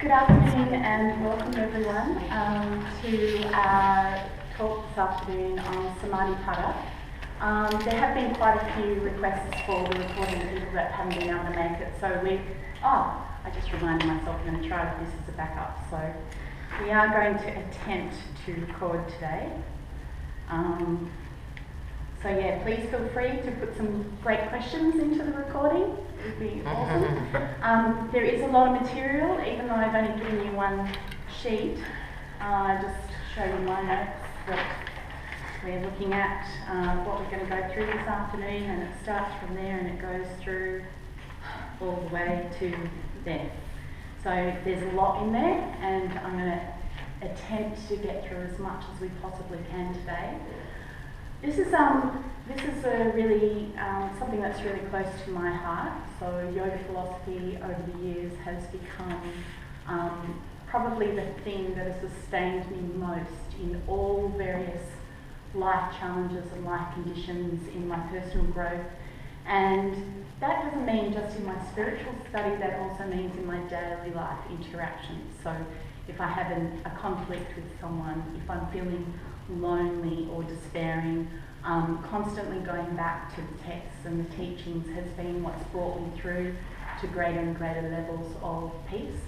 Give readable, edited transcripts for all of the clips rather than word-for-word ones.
Good afternoon and welcome everyone to our talk this afternoon on Samadhi. There have been quite a few requests for the recording of people that haven't been able to make it, so I just reminded myself I'm going to try this as a backup. So we are going to attempt to record today. So yeah, please feel free to put some great questions into the recording. It would be awesome. There is a lot of material, even though I've only given you one sheet. Just show you my notes that we're looking at, what we're going to go through this afternoon, and it starts from there and it goes through all the way to there. So there's a lot in there, and I'm going to attempt to get through as much as we possibly can today. This is a really something that's really close to my heart. So yoga philosophy over the years has become probably the thing that has sustained me most in all various life challenges and life conditions in my personal growth. And that doesn't mean just in my spiritual study, that also means in my daily life interactions. So if I have a conflict with someone, if I'm feeling lonely or despairing, constantly going back to the texts and the teachings has been what's brought me through to greater and greater levels of peace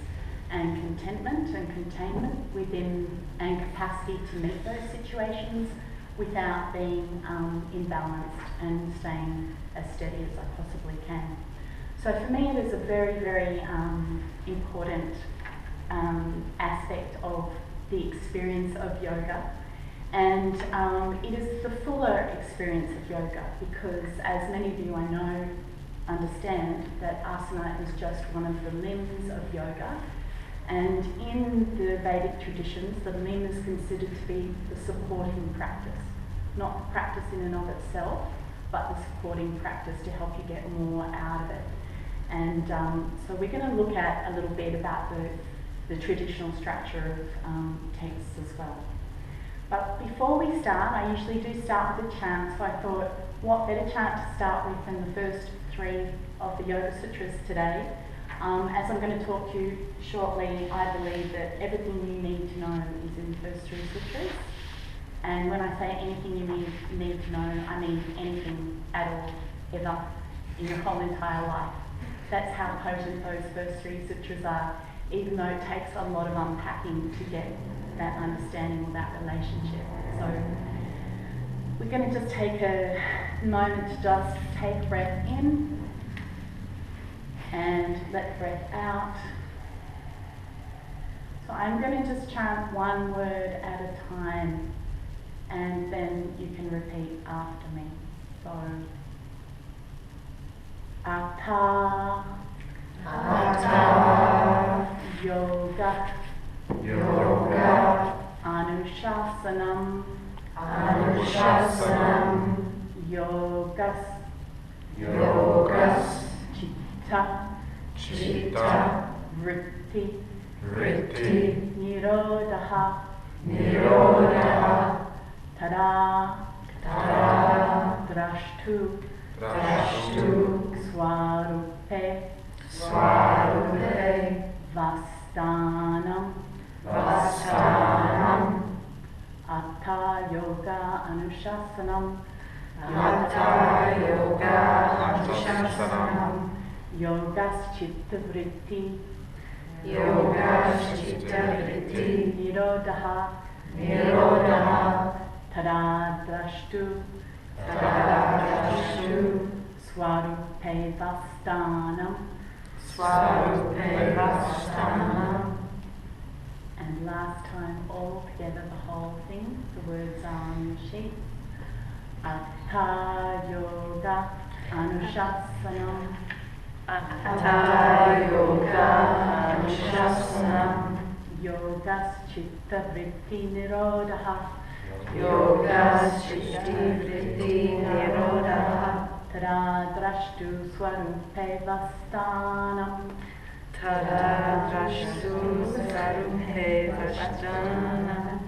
and contentment and containment within and capacity to meet those situations without being imbalanced and staying as steady as I possibly can. So for me it is a very, very important aspect of the experience of yoga. And it is the fuller experience of yoga because, as many of you I know understand, that asana is just one of the limbs of yoga. And in the Vedic traditions, the limb is considered to be the supporting practice. Not the practice in and of itself, but the supporting practice to help you get more out of it. And so we're going to look at a little bit about the traditional structure of texts as well. But before we start, I usually do start with a chant, so I thought, what better chant to start with than the first three of the Yoga Sutras today. As I'm going to talk to you shortly, I believe that everything you need to know is in the first three sutras. And when I say anything you need to know, I mean anything at all, ever, in your whole entire life. That's how potent those first three sutras are, even though it takes a lot of unpacking to get that understanding of that relationship. So we're going to just take a moment to just take breath in and let breath out. So I'm going to just chant one word at a time, and then you can repeat after me. So Atha, Atha, Yoga, Yoga, Anushasanam, Anushasanam, Yogas, Yogas, Chitta, Chitta, Vritti, Vritti, Nirodha, Nirodha, Tada, Tada, Drashtu, Drashtu, Swarupe, Swarupe, Vastanam, Vastanam, Atha Yoga Anushasanam, Atha Yoga Anushasanam, Yogas Chitta Vritti, Yogas Chitta Vritti, Nirodha, Nirodha, Tada Drashtu, Tada Drashtu, Swarupe Vastanam, Swarupe Vastanam. And last time, all together, the whole thing. The words are on the sheet. Atha Yoga Anushasanam, Atha Yoga Anushasanam, Yogas Chitta Vritti Nirodha, Yogas Chitta Vritti Nirodha, Tada Drashtu Swarupe Vastanam, Tada Drashtu Swarupe Vastanam.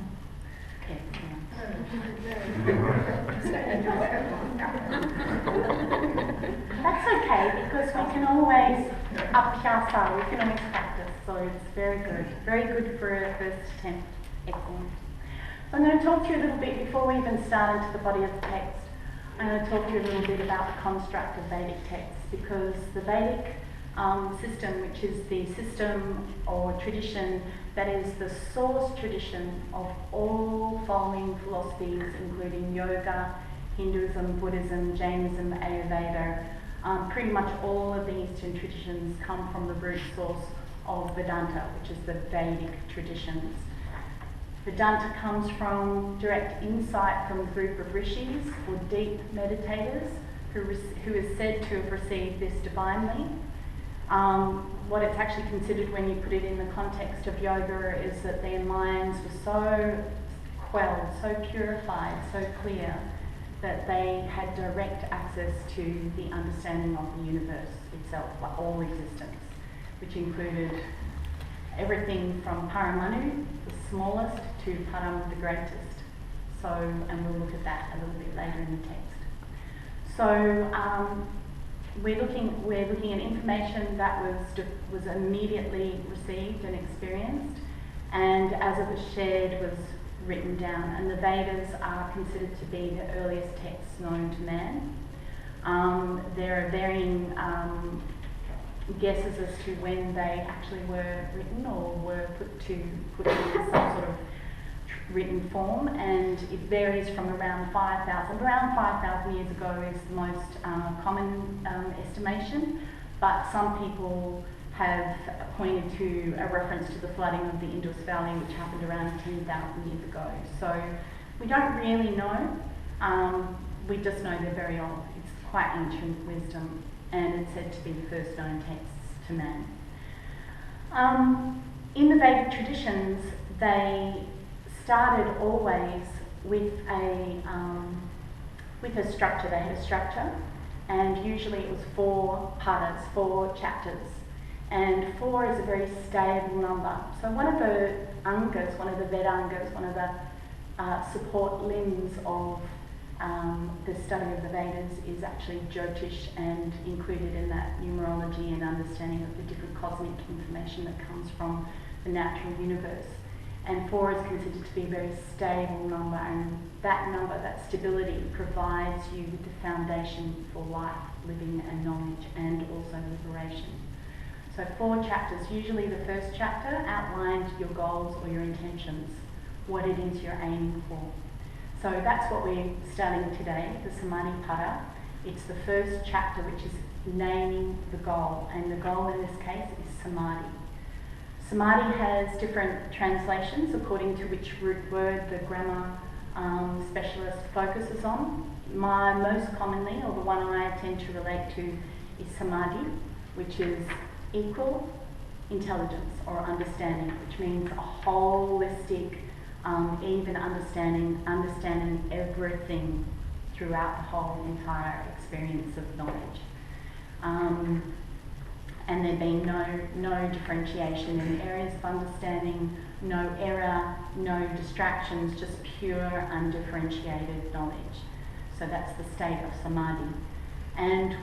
That's okay, because we can always abhyasa, we can always practice, so it's very good for a first attempt. Excellent. So I'm going to talk to you a little bit, before we even start into the body of the text, I'm going to talk to you a little bit about the construct of Vedic texts, because the Vedic system, which is the system or tradition that is the source tradition of all following philosophies, including yoga, Hinduism, Buddhism, Jainism, Ayurveda. Pretty much all of the Eastern traditions come from the root source of Vedanta, which is the Vedic traditions. Vedanta comes from direct insight from a group of rishis, or deep meditators, who is said to have received this divinely. What it's actually considered when you put it in the context of yoga is that their minds were so quelled, so purified, so clear, that they had direct access to the understanding of the universe itself, like all existence, which included everything from Paramanu, the smallest, to Param, the greatest. So, and we'll look at that a little bit later in the text. So, we're looking at information that was immediately received and experienced, and as it was shared, was written down. And the Vedas are considered to be the earliest texts known to man. There are varying guesses as to when they actually were written or were put in some sort of written form, and it varies from around 5,000. Around 5,000 years ago is the most common estimation, but some people have pointed to a reference to the flooding of the Indus Valley, which happened around 10,000 years ago. So we don't really know, we just know they're very old. It's quite ancient wisdom, and it's said to be the first known texts to man. In the Vedic traditions, they started always with a structure. They had a structure, and usually it was 4 padas, 4 chapters, and 4 is a very stable number. So one of the angas, one of the Vedangas, one of the support limbs of the study of the Vedas is actually Jyotish, and included in that numerology and understanding of the different cosmic information that comes from the natural universe. And 4 is considered to be a very stable number, and that number, that stability, provides you with the foundation for life, living and knowledge, and also liberation. So 4 chapters, usually the first chapter outlines your goals or your intentions, what it is you're aiming for. So that's what we're studying today, the Samadhi Pada. It's the first chapter, which is naming the goal, and the goal in this case is Samadhi. Samadhi has different translations according to which root word the grammar specialist focuses on. Most commonly, or the one I tend to relate to, is Samadhi, which is equal intelligence or understanding, which means a holistic, even understanding everything throughout the whole entire experience of knowledge. And there being no differentiation in the areas of understanding, no error, no distractions, just pure undifferentiated knowledge. So that's the state of Samadhi. And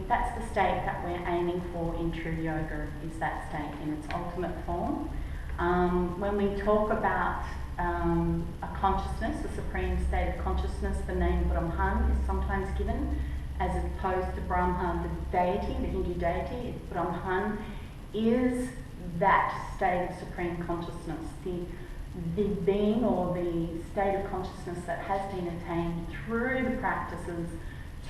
that's the state that we're aiming for in true yoga, is that state in its ultimate form. When we talk about a consciousness, a supreme state of consciousness, the name Brahman is sometimes given, as opposed to Brahma, the deity, the Hindu deity. Brahman is that state of supreme consciousness, the being or the state of consciousness that has been attained through the practices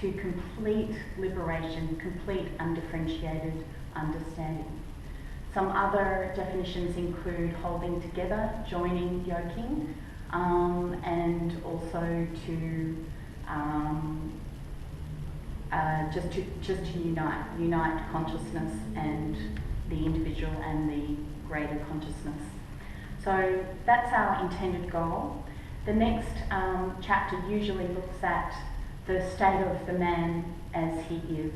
to complete liberation, complete undifferentiated understanding. Some other definitions include holding together, joining, yoking, and also to just to unite consciousness and the individual and the greater consciousness. So that's our intended goal. The next chapter usually looks at the state of the man as he is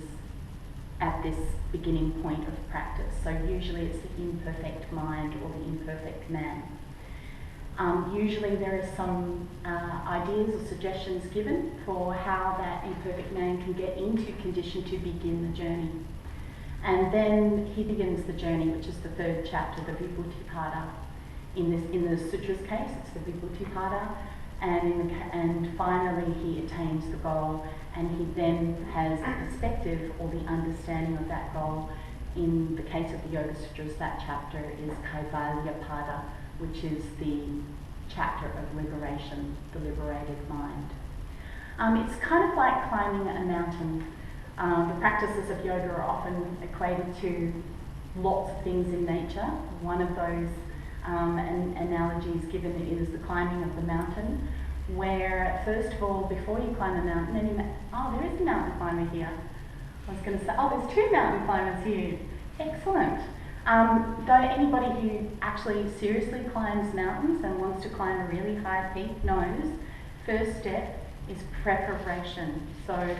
at this beginning point of practice. So usually it's the imperfect mind or the imperfect man. Usually there are some ideas or suggestions given for how that imperfect man can get into condition to begin the journey. And then he begins the journey, which is the third chapter, the Vibhuti-pada. In the Sutras case, it's the Vibhuti-pada, and finally he attains the goal, and he then has a perspective or the understanding of that goal. In the case of the Yoga Sutras, that chapter is Kaivalya-pada, which is the chapter of liberation, the liberated mind. It's kind of like climbing a mountain. The practices of yoga are often equated to lots of things in nature. One of those analogies given is the climbing of the mountain, where first of all, before you climb a mountain, then there is a mountain climber here. I was going to say, there's two mountain climbers here. Excellent. Though anybody who actually seriously climbs mountains and wants to climb a really high peak knows, first step is preparation. So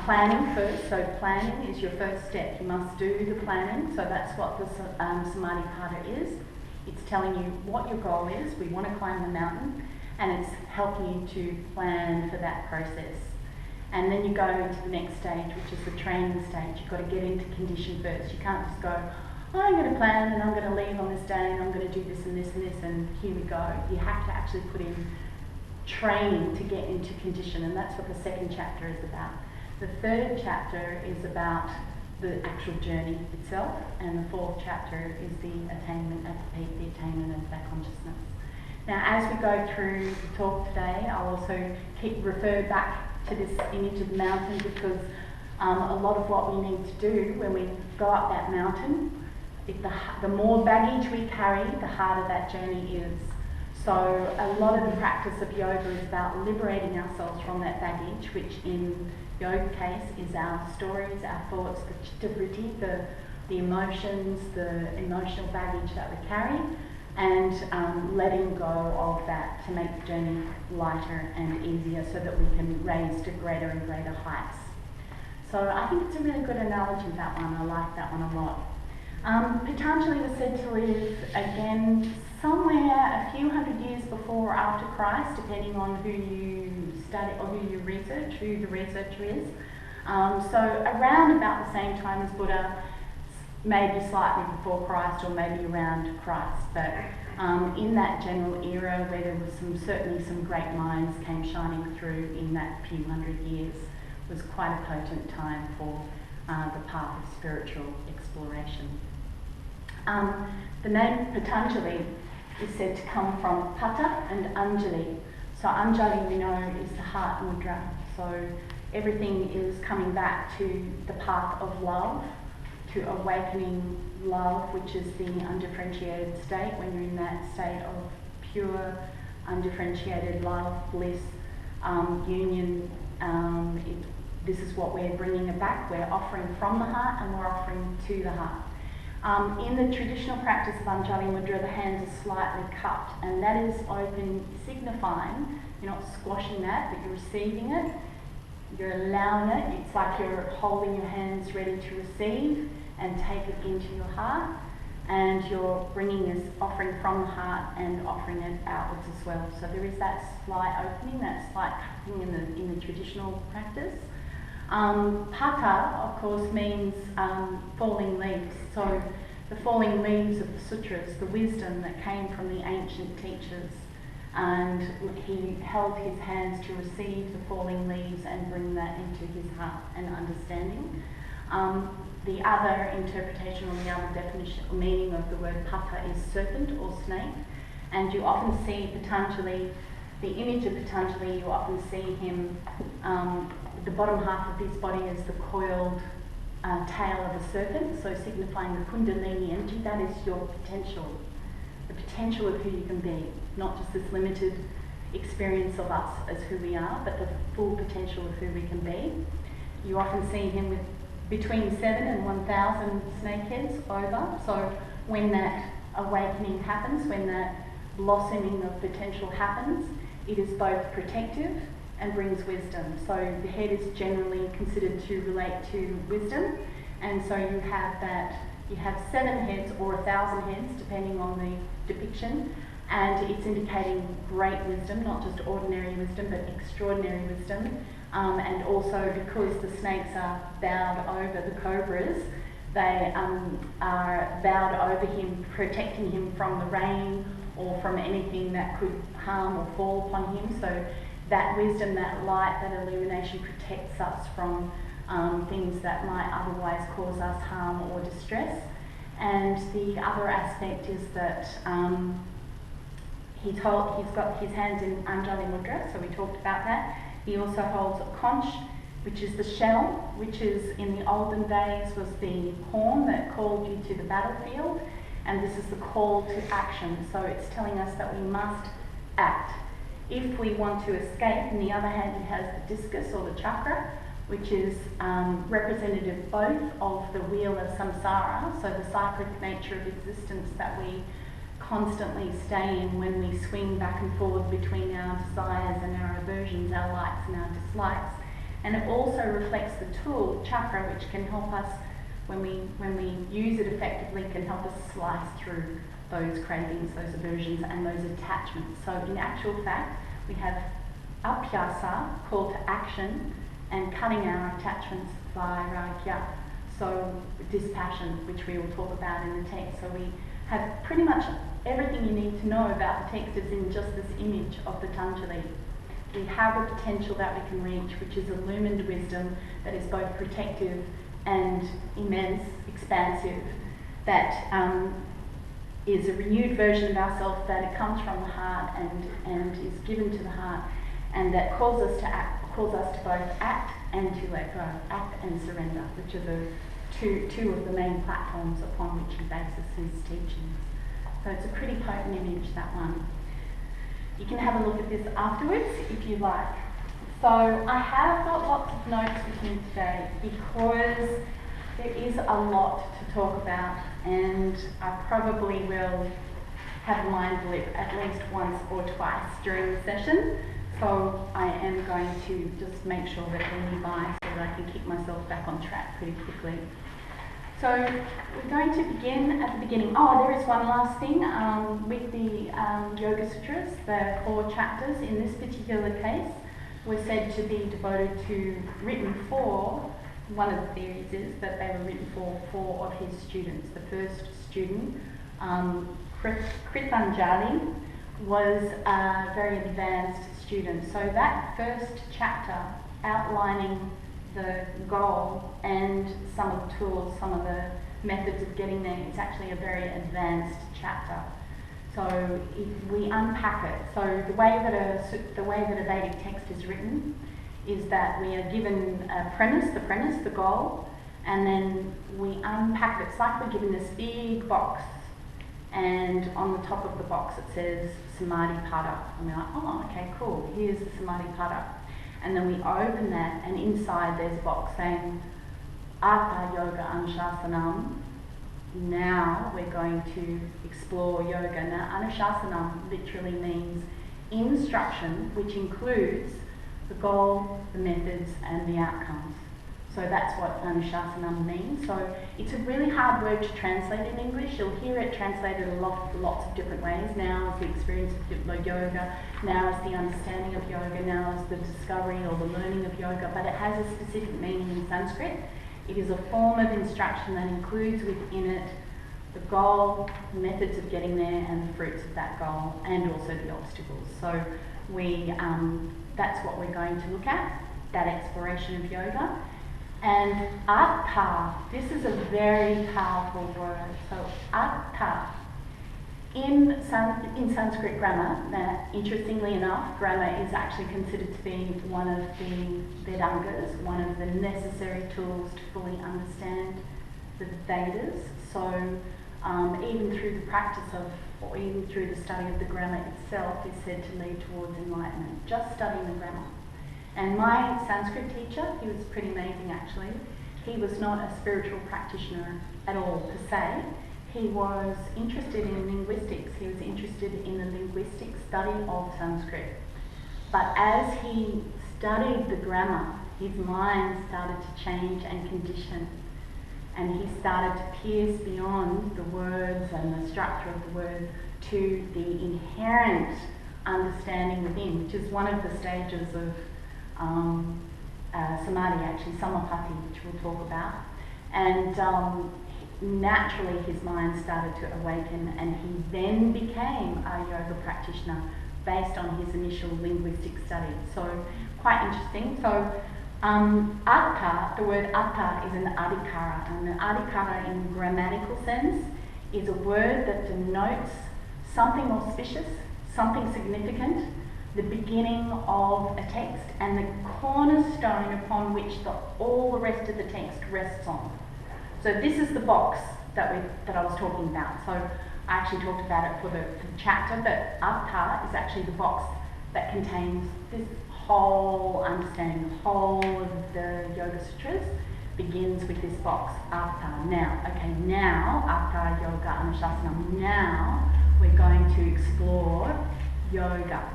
planning first. So planning is your first step. You must do the planning. So that's what the Samadhi Pada is. It's telling you what your goal is. We want to climb the mountain, and it's helping you to plan for that process. And then you go into the next stage, which is the training stage. You've got to get into condition first. You can't just go, I'm going to plan and I'm going to leave on this day and I'm going to do this and this and this and here we go. You have to actually put in training to get into condition, and that's what the second chapter is about. The third chapter is about the actual journey itself, and the fourth chapter is the attainment at the peak, the attainment of that consciousness. Now, as we go through the talk today, I'll also refer back to this image of the mountain, because a lot of what we need to do when we go up that mountain, the more baggage we carry, the harder that journey is. So a lot of the practice of yoga is about liberating ourselves from that baggage, which in yoga case is our stories, our thoughts, the chitta-vritti, the emotions, the emotional baggage that we carry, and letting go of that to make the journey lighter and easier so that we can raise to greater and greater heights. So I think it's a really good analogy, that one. I like that one a lot. Patanjali was said to live again somewhere a few hundred years before or after Christ, depending on who you study or who you research, who the researcher is. So around about the same time as Buddha, maybe slightly before Christ or maybe around Christ, but in that general era where there was certainly some great minds came shining through in that few hundred years, was quite a potent time for the path of spiritual exploration. The name Patanjali is said to come from Pata and Anjali. So Anjali, we know, is the heart mudra. So everything is coming back to the path of love, to awakening love, which is the undifferentiated state, when you're in that state of pure, undifferentiated love, bliss, union. This is what we're bringing it back. We're offering from the heart and we're offering to the heart. In the traditional practice of Anjali Mudra, the hands are slightly cupped, and that is open, signifying you're not squashing that, but you're receiving it, you're allowing it. It's like you're holding your hands ready to receive and take it into your heart, and you're bringing this offering from the heart and offering it outwards as well. So there is that slight opening, that slight cupping in the traditional practice. Pata, of course, means falling leaves. So the falling leaves of the sutras, the wisdom that came from the ancient teachers, and he held his hands to receive the falling leaves and bring that into his heart and understanding. The other interpretation or the other definition or meaning of the word pata is serpent or snake, and you often see Patanjali, the image of Patanjali, you often see him, the bottom half of his body is the coiled tail of a serpent, so signifying the kundalini energy. That is your potential, the potential of who you can be, not just this limited experience of us as who we are, but the full potential of who we can be. You often see him with between 7 and 1,000 snake heads over, so when that awakening happens, when that blossoming of potential happens, it is both protective and brings wisdom. So the head is generally considered to relate to wisdom, and so you have 7 heads or 1,000 heads, depending on the depiction, and it's indicating great wisdom, not just ordinary wisdom, but extraordinary wisdom. And also because the snakes are bowed over, the cobras, they are bowed over him, protecting him from the rain or from anything that could harm or fall upon him. So that wisdom, that light, that illumination protects us from things that might otherwise cause us harm or distress. And the other aspect is that he's got his hands in Anjali Mudra, so we talked about that. He also holds a conch, which is the shell, which is in the olden days was the horn that called you to the battlefield, and this is the call to action. So it's telling us that we must act. If we want to escape, on the other hand, he has the discus or the chakra, which is representative both of the wheel of samsara, so the cyclic nature of existence that we constantly stay in when we swing back and forth between our desires and our aversions, our likes and our dislikes. And it also reflects the tool, chakra, which can help us, when we use it effectively, can help us slice through those cravings, those aversions and those attachments. So in actual fact, we have abhyasa, call to action, and cutting our attachments via ragya, so dispassion, which we will talk about in the text. So we have pretty much everything you need to know about the text is in just this image of the Tanjali. We have a potential that we can reach, which is illumined wisdom that is both protective and immense, expansive, that is a renewed version of ourselves, that it comes from the heart and is given to the heart, and that calls us to act, calls us to both act and to let go, act and surrender, which are the two of the main platforms upon which he bases his teachings. So it's a pretty potent image, that one. You can have a look at this afterwards if you like. So I have got lots of notes with me today because there is a lot to talk about, and I probably will have a mind blip at least once or twice during the session. So I am going to just make sure that I move by so that I can keep myself back on track pretty quickly. So we're going to begin at the beginning. Oh, there is one last thing with the Yoga Sutras, the 4 chapters in this particular case were said to be devoted to, written for, one of the theories is that they were written for 4 of his students. The first student, Kritanjali, was a very advanced student. So that first chapter outlining the goal and some of the tools, some of the methods of getting there, it's actually a very advanced chapter. So if we unpack it, so the way that a Vedic text is written is that we are given a premise, the goal, and then we unpack it. It's like we're given this big box, and on the top of the box it says Samadhi Pada. And we're like, oh, okay, cool, here's the Samadhi Pada. And then we open that, and inside there's a box saying, Atha Yoga Anushasanam. Now we're going to explore yoga. Now, Anushasanam literally means instruction, which includes the goal, the methods, and the outcomes. So that's what Anushasanam means. So it's a really hard word to translate in English. You'll hear it translated lots of different ways. Now is the experience of yoga, now is the understanding of yoga, now is the discovery or the learning of yoga, but it has a specific meaning in Sanskrit. It is a form of instruction that includes within it the goal, the methods of getting there, and the fruits of that goal, and also the obstacles. So that's what we're going to look at, that exploration of yoga. And Atha, this is a very powerful word. So Atha, in Sanskrit grammar, interestingly enough, grammar is actually considered to be one of the Vedangas, one of the necessary tools to fully understand the Vedas. So even through the practice of, or even through the study of the grammar itself, is said to lead towards enlightenment, just studying the grammar. And my Sanskrit teacher, he was pretty amazing actually. He was not a spiritual practitioner at all per se. He was interested in linguistics. He was interested in the linguistic study of Sanskrit. But as he studied the grammar, his mind started to change and condition. and he started to pierce beyond the words and the structure of the word to the inherent understanding within, which is one of the stages of Samadhi, actually, Samadhi, which we'll talk about. And naturally his mind started to awaken, and he then became a yoga practitioner based on his initial linguistic study. So quite interesting. So atta, the word atta is an adhikara, and the adhikara in grammatical sense is a word that denotes something auspicious, something significant, the beginning of a text, and the cornerstone upon which all the rest of the text rests on. So this is the box that I was talking about. So I actually talked about it for the chapter, but atta is actually the box that contains this whole understanding. The whole of the Yoga Sutras begins with this box, atta. Now, atta yoga anushasanam. Now we're going to explore yoga.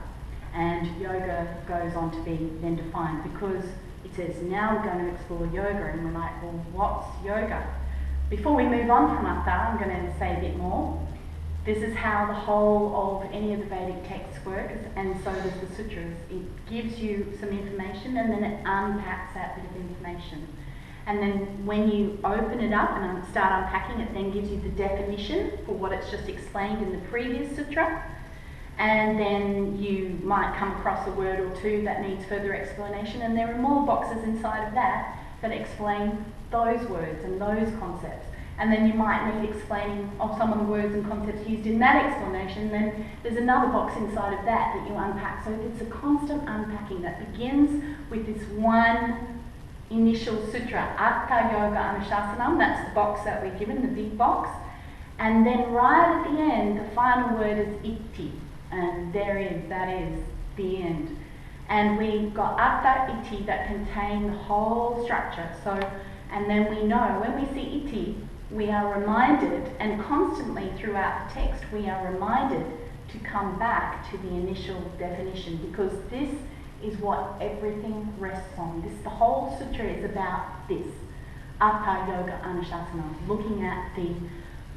And yoga goes on to be then defined, because it says now we're going to explore yoga, and we're like, well, what's yoga? Before we move on from atta, I'm going to say a bit more. This is how the whole of any of the Vedic texts works, and so does the sutras. It gives you some information, and then it unpacks that bit of information. And then when you open it up and start unpacking, it then gives you the definition for what it's just explained in the previous sutra. And then you might come across a word or two that needs further explanation, and there are more boxes inside of that that explain those words and those concepts. And then you might need explaining of some of the words and concepts used in that explanation. Then there's another box inside of that you unpack. So it's a constant unpacking that begins with this one initial sutra, Atta Yoga Anushasanam. That's the box that we're given, the big box. And then right at the end, the final word is Iti. And that is the end. And we've got Atta Iti that contain the whole structure. So, and then we know when we see Iti, we are reminded, and constantly throughout the text, we are reminded to come back to the initial definition, because this is what everything rests on. The whole sutra is about this. Atta Yoga Anushasanam, looking at the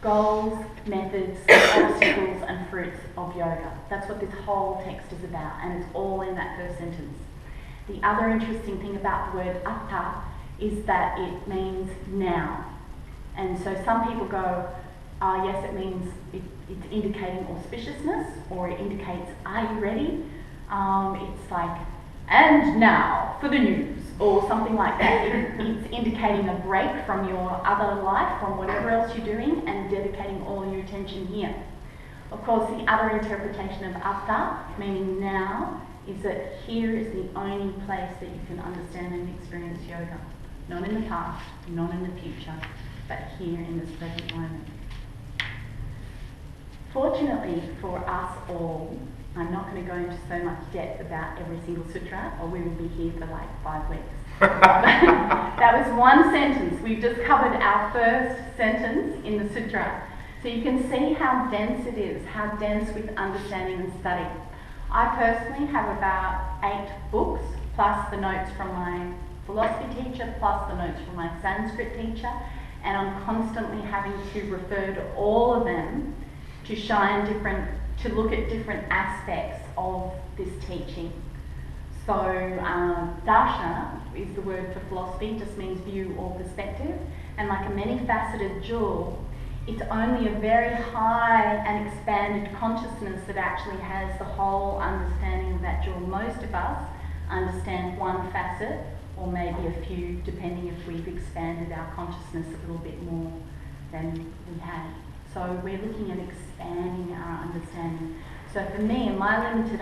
goals, methods, obstacles and fruits of yoga. That's what this whole text is about, and it's all in that first sentence. The other interesting thing about the word atta is that it means now. And so some people go, yes, it means it's indicating auspiciousness, or it indicates, are you ready? It's like, and now for the news, or something like that. It's indicating a break from your other life, from whatever else you're doing, and dedicating all your attention here. Of course, the other interpretation of atta, meaning now, is that here is the only place that you can understand and experience yoga. Not in the past, not in the future, but here in this present moment. Fortunately for us all, I'm not going to go into so much depth about every single sutra, or we will be here for like 5 weeks. That was one sentence. We've just covered our first sentence in the sutra. So you can see how dense it is, how dense with understanding and study. I personally have about 8 books, plus the notes from my philosophy teacher, plus the notes from my Sanskrit teacher, and I'm constantly having to refer to all of them to look at different aspects of this teaching. So darsha is the word for philosophy, just means view or perspective, and like a many-faceted jewel, it's only a very high and expanded consciousness that actually has the whole understanding of that jewel. Most of us understand one facet, or maybe a few, depending if we've expanded our consciousness a little bit more than we had. So we're looking at expanding our understanding. So for me, in my limited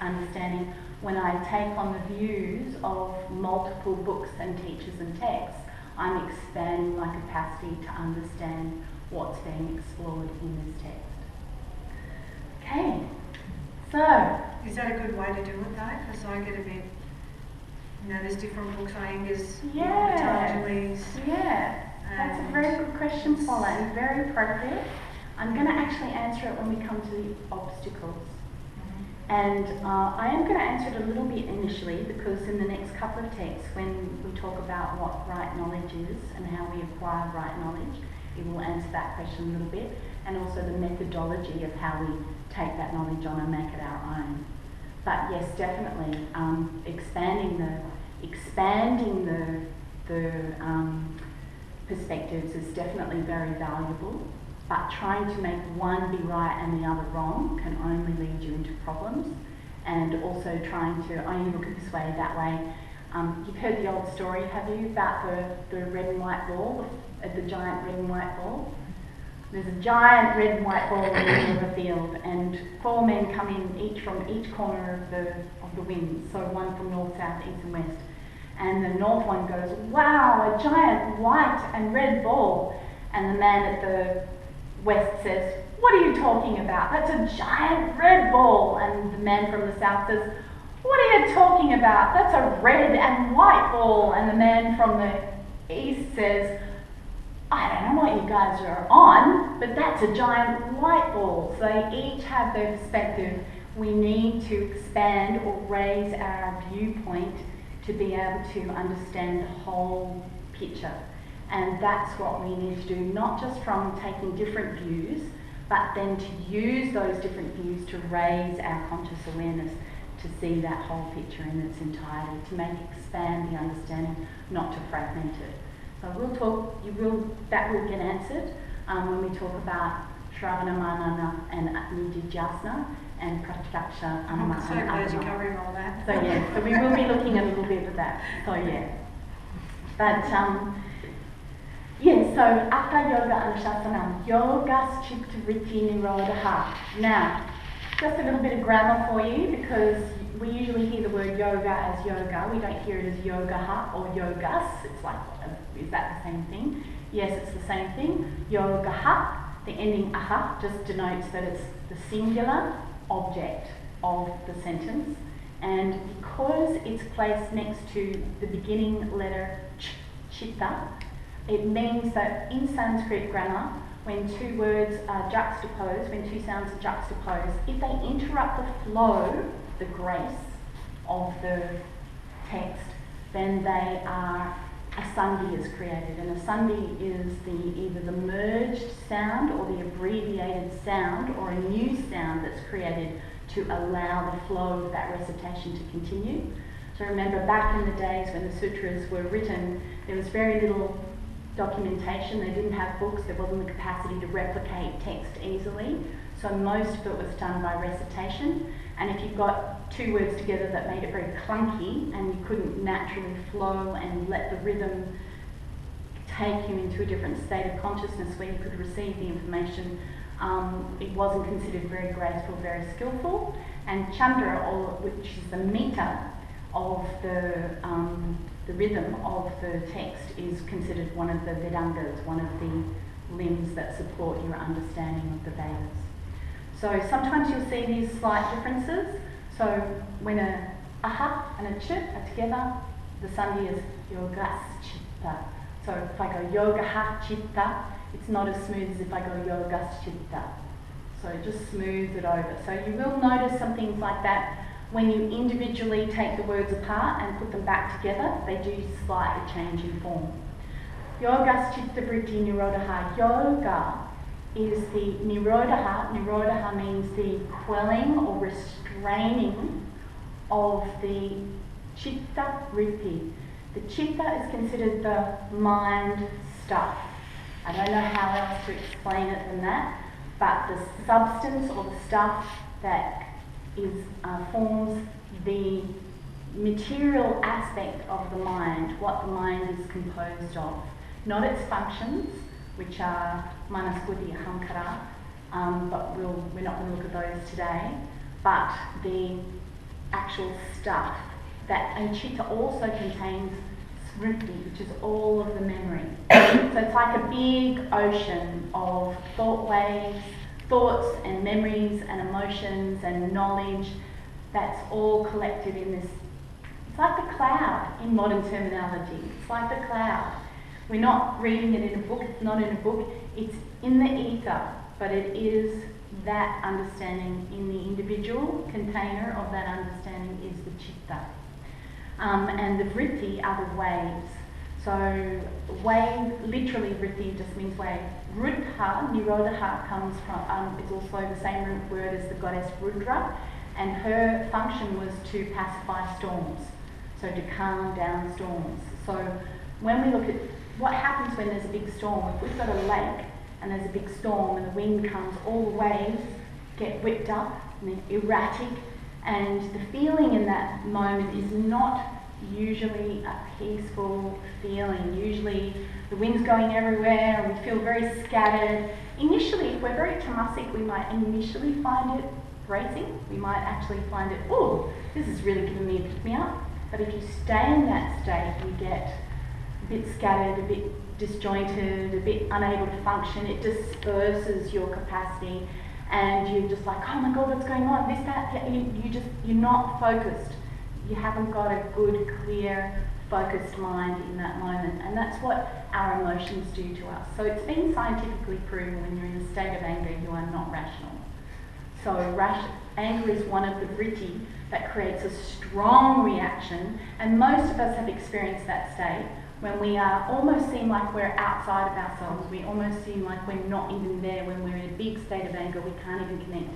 understanding, when I take on the views of multiple books and teachers and texts, I'm expanding my capacity to understand what's being explored in this text. Okay, so... Is that a good way to do it though? Because I get a bit, there's different books, Iyengar's, Patanjali's. Yeah, that's a very good question, Paula, and very appropriate. I'm going to actually answer it when we come to the obstacles. And I am going to answer it a little bit initially, because in the next couple of texts, when we talk about what right knowledge is and how we acquire right knowledge, it will answer that question a little bit, and also the methodology of how we take that knowledge on and make it our own. But yes, definitely, expanding the perspectives is definitely very valuable. But trying to make one be right and the other wrong can only lead you into problems. And also trying to only look at this way, that way. You've heard the old story, have you, about the red and white ball, the giant red and white ball? There's a giant red and white ball in the middle of the field, and 4 men come in, each from each corner of the wind, so one from north, south, east and west. And the north one goes, wow, a giant white and red ball. And the man at the west says, what are you talking about? That's a giant red ball. And the man from the south says, what are you talking about? That's a red and white ball. And the man from the east says, I don't know what you guys are on, but that's a giant white ball. So they each have their perspective. We need to expand or raise our viewpoint to be able to understand the whole picture. And that's what we need to do, not just from taking different views, but then to use those different views to raise our conscious awareness to see that whole picture in its entirety, to expand the understanding, not to fragment it. So we'll talk, that will get answered when we talk about Shravana, Manana and Nididhyasana and Pratyaksha, I'm so glad you're covering all that. So yeah, so we will be looking a little bit at that. So yeah. But yeah, so Akka Yoga Anushasanam, Yogas Chapt Vritti Nirodha. Now, just a little bit of grammar for you, because we usually hear the word yoga as yoga. We don't hear it as yogaha or yogas. It's like, is that the same thing? Yes, it's the same thing. Yogaha, the ending aha just denotes that it's the singular object of the sentence. And because it's placed next to the beginning letter ch, chitta, it means that in Sanskrit grammar, when two words are juxtaposed, when two sounds are juxtaposed, if they interrupt the flow, the grace of the text, then they are, a sandhi is created. And a sandhi is either the merged sound or the abbreviated sound or a new sound that's created to allow the flow of that recitation to continue. So remember, back in the days when the sutras were written, there was very little documentation. They didn't have books. There wasn't the capacity to replicate text easily. So most of it was done by recitation. And if you got two words together that made it very clunky and you couldn't naturally flow and let the rhythm take you into a different state of consciousness where you could receive the information, it wasn't considered very graceful, very skillful. And Chandra, which is the meter of the rhythm of the text, is considered one of the Vedangas, one of the limbs that support your understanding of the Vedas. So sometimes you'll see these slight differences. So when a aha and a chit are together, the sandhi is yogas chitta. So if I go yoga chitta, it's not as smooth as if I go yogas chitta. So just smooth it over. So you will notice some things like that. When you individually take the words apart and put them back together, they do slightly change in form. Yogas chitta vritti nirodha. Yoga is the nirodha. Nirodha means the quelling or restraining of the chitta vritti. The chitta is considered the mind stuff. I don't know how else to explain it than that, but the substance or the stuff that forms the material aspect of the mind, what the mind is composed of. Not its functions, which are manas, buddhi, ahankara, but we're not going to look at those today, but the actual stuff. And chitta also contains smriti, which is all of the memory. So it's like a big ocean of thought waves, thoughts and memories and emotions and knowledge that's all collected in this. It's like the cloud in modern terminology. It's like the cloud. We're not reading it in a book, it's not in a book, it's in the ether, but it is that understanding in the individual container of that understanding is the chitta. And the vritti are the waves. So wave, literally vritti just means wave. Rudha, Nirodha comes from, it's also the same root word as the goddess Rudra, and her function was to pacify storms, so to calm down storms. So when we look at what happens when there's a big storm, if we've got a lake and there's a big storm and the wind comes, all the waves get whipped up and they're erratic, and the feeling in that moment is not usually a peaceful feeling. Usually the wind's going everywhere and we feel very scattered. Initially, if we're very tamasic, we might initially find it bracing. We might actually find it, oh, this is really giving me a pick-me-up. But if you stay in that state, you get a bit scattered, a bit disjointed, a bit unable to function. It disperses your capacity and you're just like, oh my God, what's going on? This, that, you're not focused. You haven't got a good, clear, focused mind in that moment. And that's what our emotions do to us. So it's been scientifically proven when you're in a state of anger, you are not rational. So anger is one of the vritti that creates a strong reaction. And most of us have experienced that state when we almost seem like we're outside of ourselves. We almost seem like we're not even there. When we're in a big state of anger, we can't even connect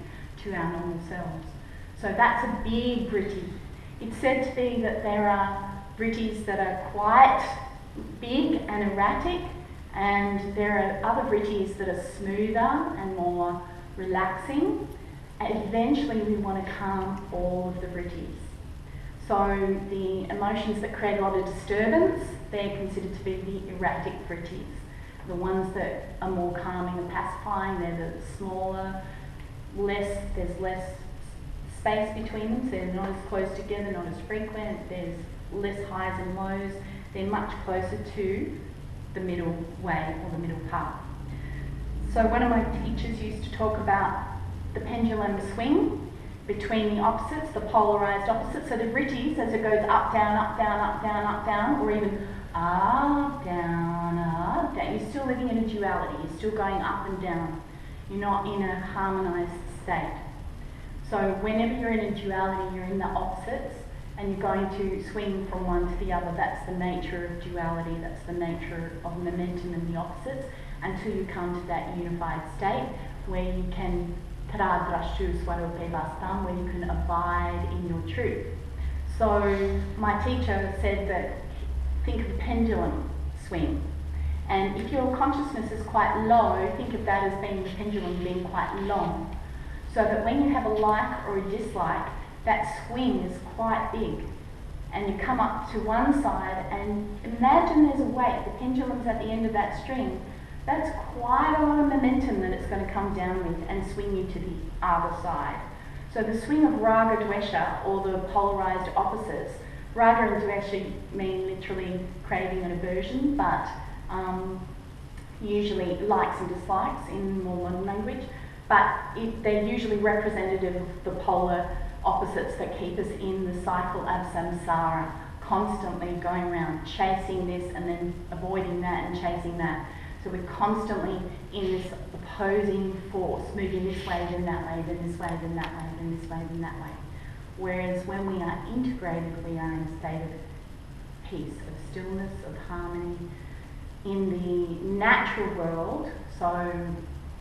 to our normal selves. So that's a big vritti. It's said to be that there are vrittis that are quite big and erratic, and there are other vrittis that are smoother and more relaxing. And eventually we want to calm all of the vrittis. So the emotions that create a lot of disturbance, they're considered to be the erratic vrittis. The ones that are more calming and pacifying, they're the smaller, there's less space between them, so they're not as close together, not as frequent, there's less highs and lows, they're much closer to the middle way or the middle path. So one of my teachers used to talk about the pendulum swing between the opposites, the polarized opposites. So the vrittis, as it goes up, down, up, down, up, down, up, down, or even up, down, you're still living in a duality, you're still going up and down. You're not in a harmonized state. So whenever you're in a duality, you're in the opposites, and you're going to swing from one to the other. That's the nature of duality, that's the nature of momentum in the opposites, until you come to that unified state where you can pradrashu swarupevastam, where you can abide in your truth. So my teacher said that, think of the pendulum swing. And if your consciousness is quite low, think of that as being the pendulum being quite long. So that when you have a like or a dislike, that swing is quite big. And you come up to one side and imagine there's a weight, the pendulum's at the end of that string. That's quite a lot of momentum that it's going to come down with and swing you to the other side. So the swing of raga dvesha, or the polarized opposites, raga and dvesha mean literally craving and aversion, but usually likes and dislikes in more modern language. But they're usually representative of the polar opposites that keep us in the cycle of samsara, constantly going around chasing this and then avoiding that and chasing that. So we're constantly in this opposing force, moving this way, then that way, then this way, then that way, then this way, then that way. Whereas when we are integrated, we are in a state of peace, of stillness, of harmony. In the natural world, so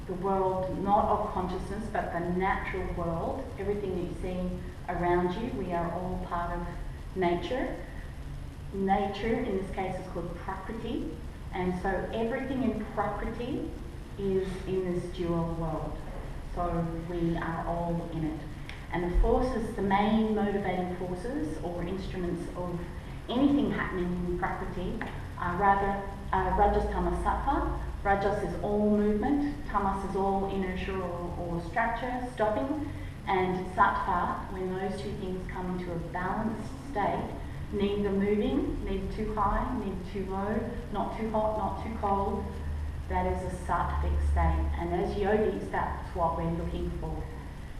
the world not of consciousness, but the natural world, everything that you see around you, we are all part of nature. Nature, in this case, is called prakriti, and so everything in prakriti is in this dual world. So we are all in it. And the forces, the main motivating forces or instruments of anything happening in prakriti are rajas, tamas, sattva. Rajas is all movement, tamas is all inertia or structure, stopping, and sattva, when those two things come into a balanced state, neither moving, neither too high, neither too low, not too hot, not too cold, that is a sattvic state. And as yogis, that's what we're looking for.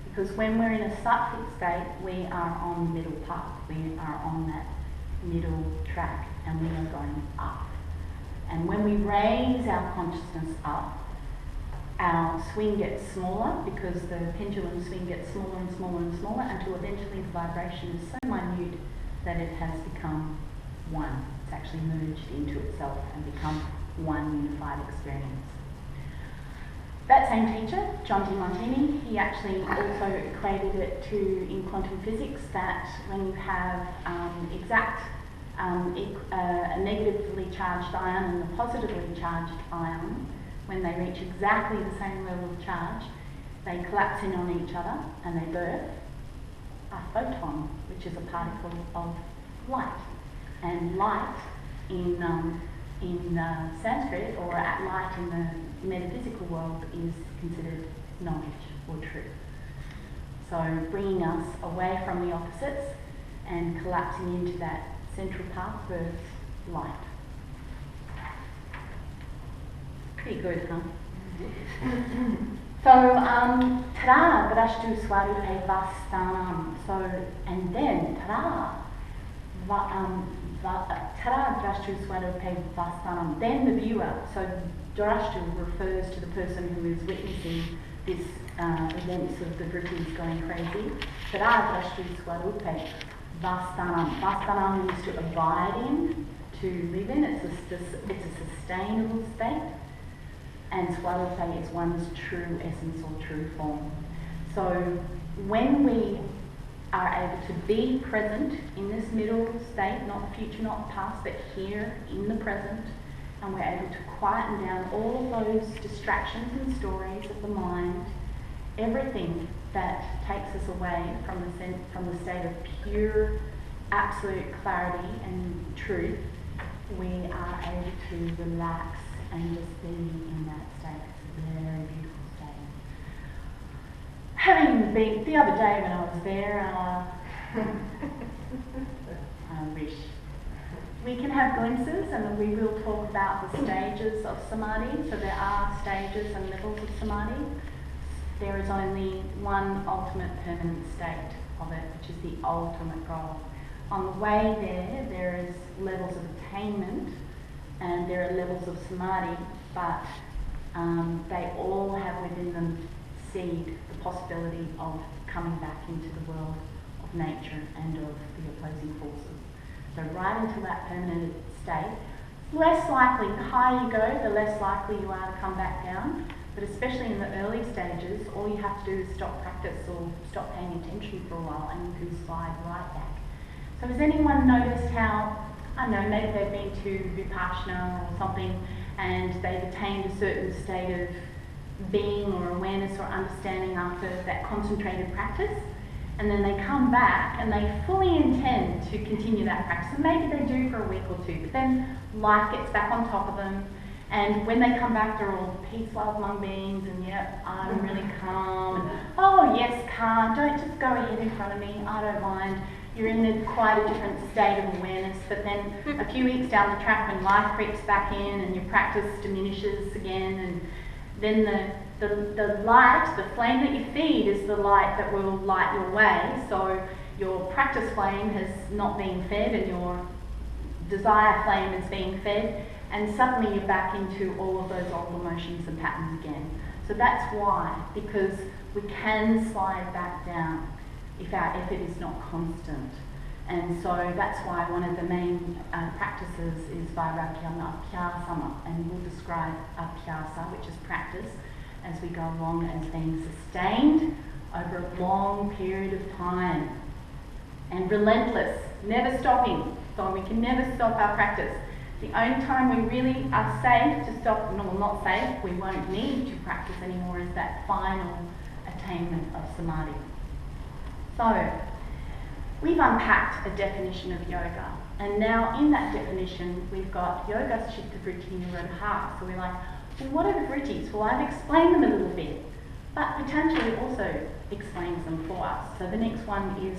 Because when we're in a sattvic state, we are on the middle path, we are on that middle track, and we are going up. And when we raise our consciousness up, our swing gets smaller because the pendulum swing gets smaller and smaller and smaller until eventually the vibration is so minute that it has become one. It's actually merged into itself and become one unified experience. That same teacher, John D. Martini, he actually also equated it to, in quantum physics, that when you have a negatively charged ion and a positively charged ion, when they reach exactly the same level of charge, they collapse in on each other and they birth a photon, which is a particle of light. And light in Sanskrit, or at light in the metaphysical world, is considered knowledge or truth. So bringing us away from the opposites and collapsing into that central path births light. Pretty good, huh? So, tada, drashtu swarupe vastanam. So, and then, tada, tada drashtu swarupe vastanam. Then the viewer, so drashtu refers to the person who is witnessing this events of the vrittis going crazy. Tada drashtu swarupe vastanam. Vastanam means to abide in, to live in. It's a sustainable state. And swarupe is one's true essence or true form. So when we are able to be present in this middle state, not future, not past, but here in the present, and we're able to quieten down all of those distractions and stories of the mind, everything that takes us away from the state of pure, absolute clarity and truth, we are able to relax and just be in that state. It's a very beautiful state. Having been the other day when I was there, I wish. We can have glimpses, and we will talk about the stages of Samadhi. So there are stages and levels of Samadhi. There is only one ultimate permanent state of it, which is the ultimate goal. On the way there is levels of attainment, and there are levels of Samadhi, but they all have within them seed the possibility of coming back into the world of nature and of the opposing forces. So right into that permanent state, less likely, the higher you go, the less likely you are to come back down, but especially in the early stages, all you have to do is stop practice or stop paying attention for a while and you can slide right back. So has anyone noticed how, I don't know, maybe they've been to Vipassana or something and they've attained a certain state of being or awareness or understanding after that concentrated practice, and then they come back and they fully intend to continue that practice, and maybe they do for a week or two, but then life gets back on top of them, and when they come back they're all peace, love among beings, and yep, I'm really calm, and oh yes, calm, don't just go ahead in front of me, I don't mind. You're in quite a different state of awareness, but then a few weeks down the track when life creeps back in and your practice diminishes again, and then the light, the flame that you feed is the light that will light your way. So your practice flame has not been fed and your desire flame is being fed, and suddenly you're back into all of those old emotions and patterns again. So that's why, because we can slide back down if our effort is not constant. And so that's why one of the main practices is Vairagyana Abhyasama, and we'll describe Abhyasa, which is practice, as we go along as being sustained over a long period of time. And relentless, never stopping, so we can never stop our practice. The only time we really are safe to stop, no, not safe, we won't need to practice anymore, is that final attainment of Samadhi. So, we've unpacked a definition of yoga, and now in that definition we've got yoga, chitta, vritti, nirodha. So we're like, well, what are the vrittis? Well, I've explained them a little bit, but potentially also explains them for us. So the next one is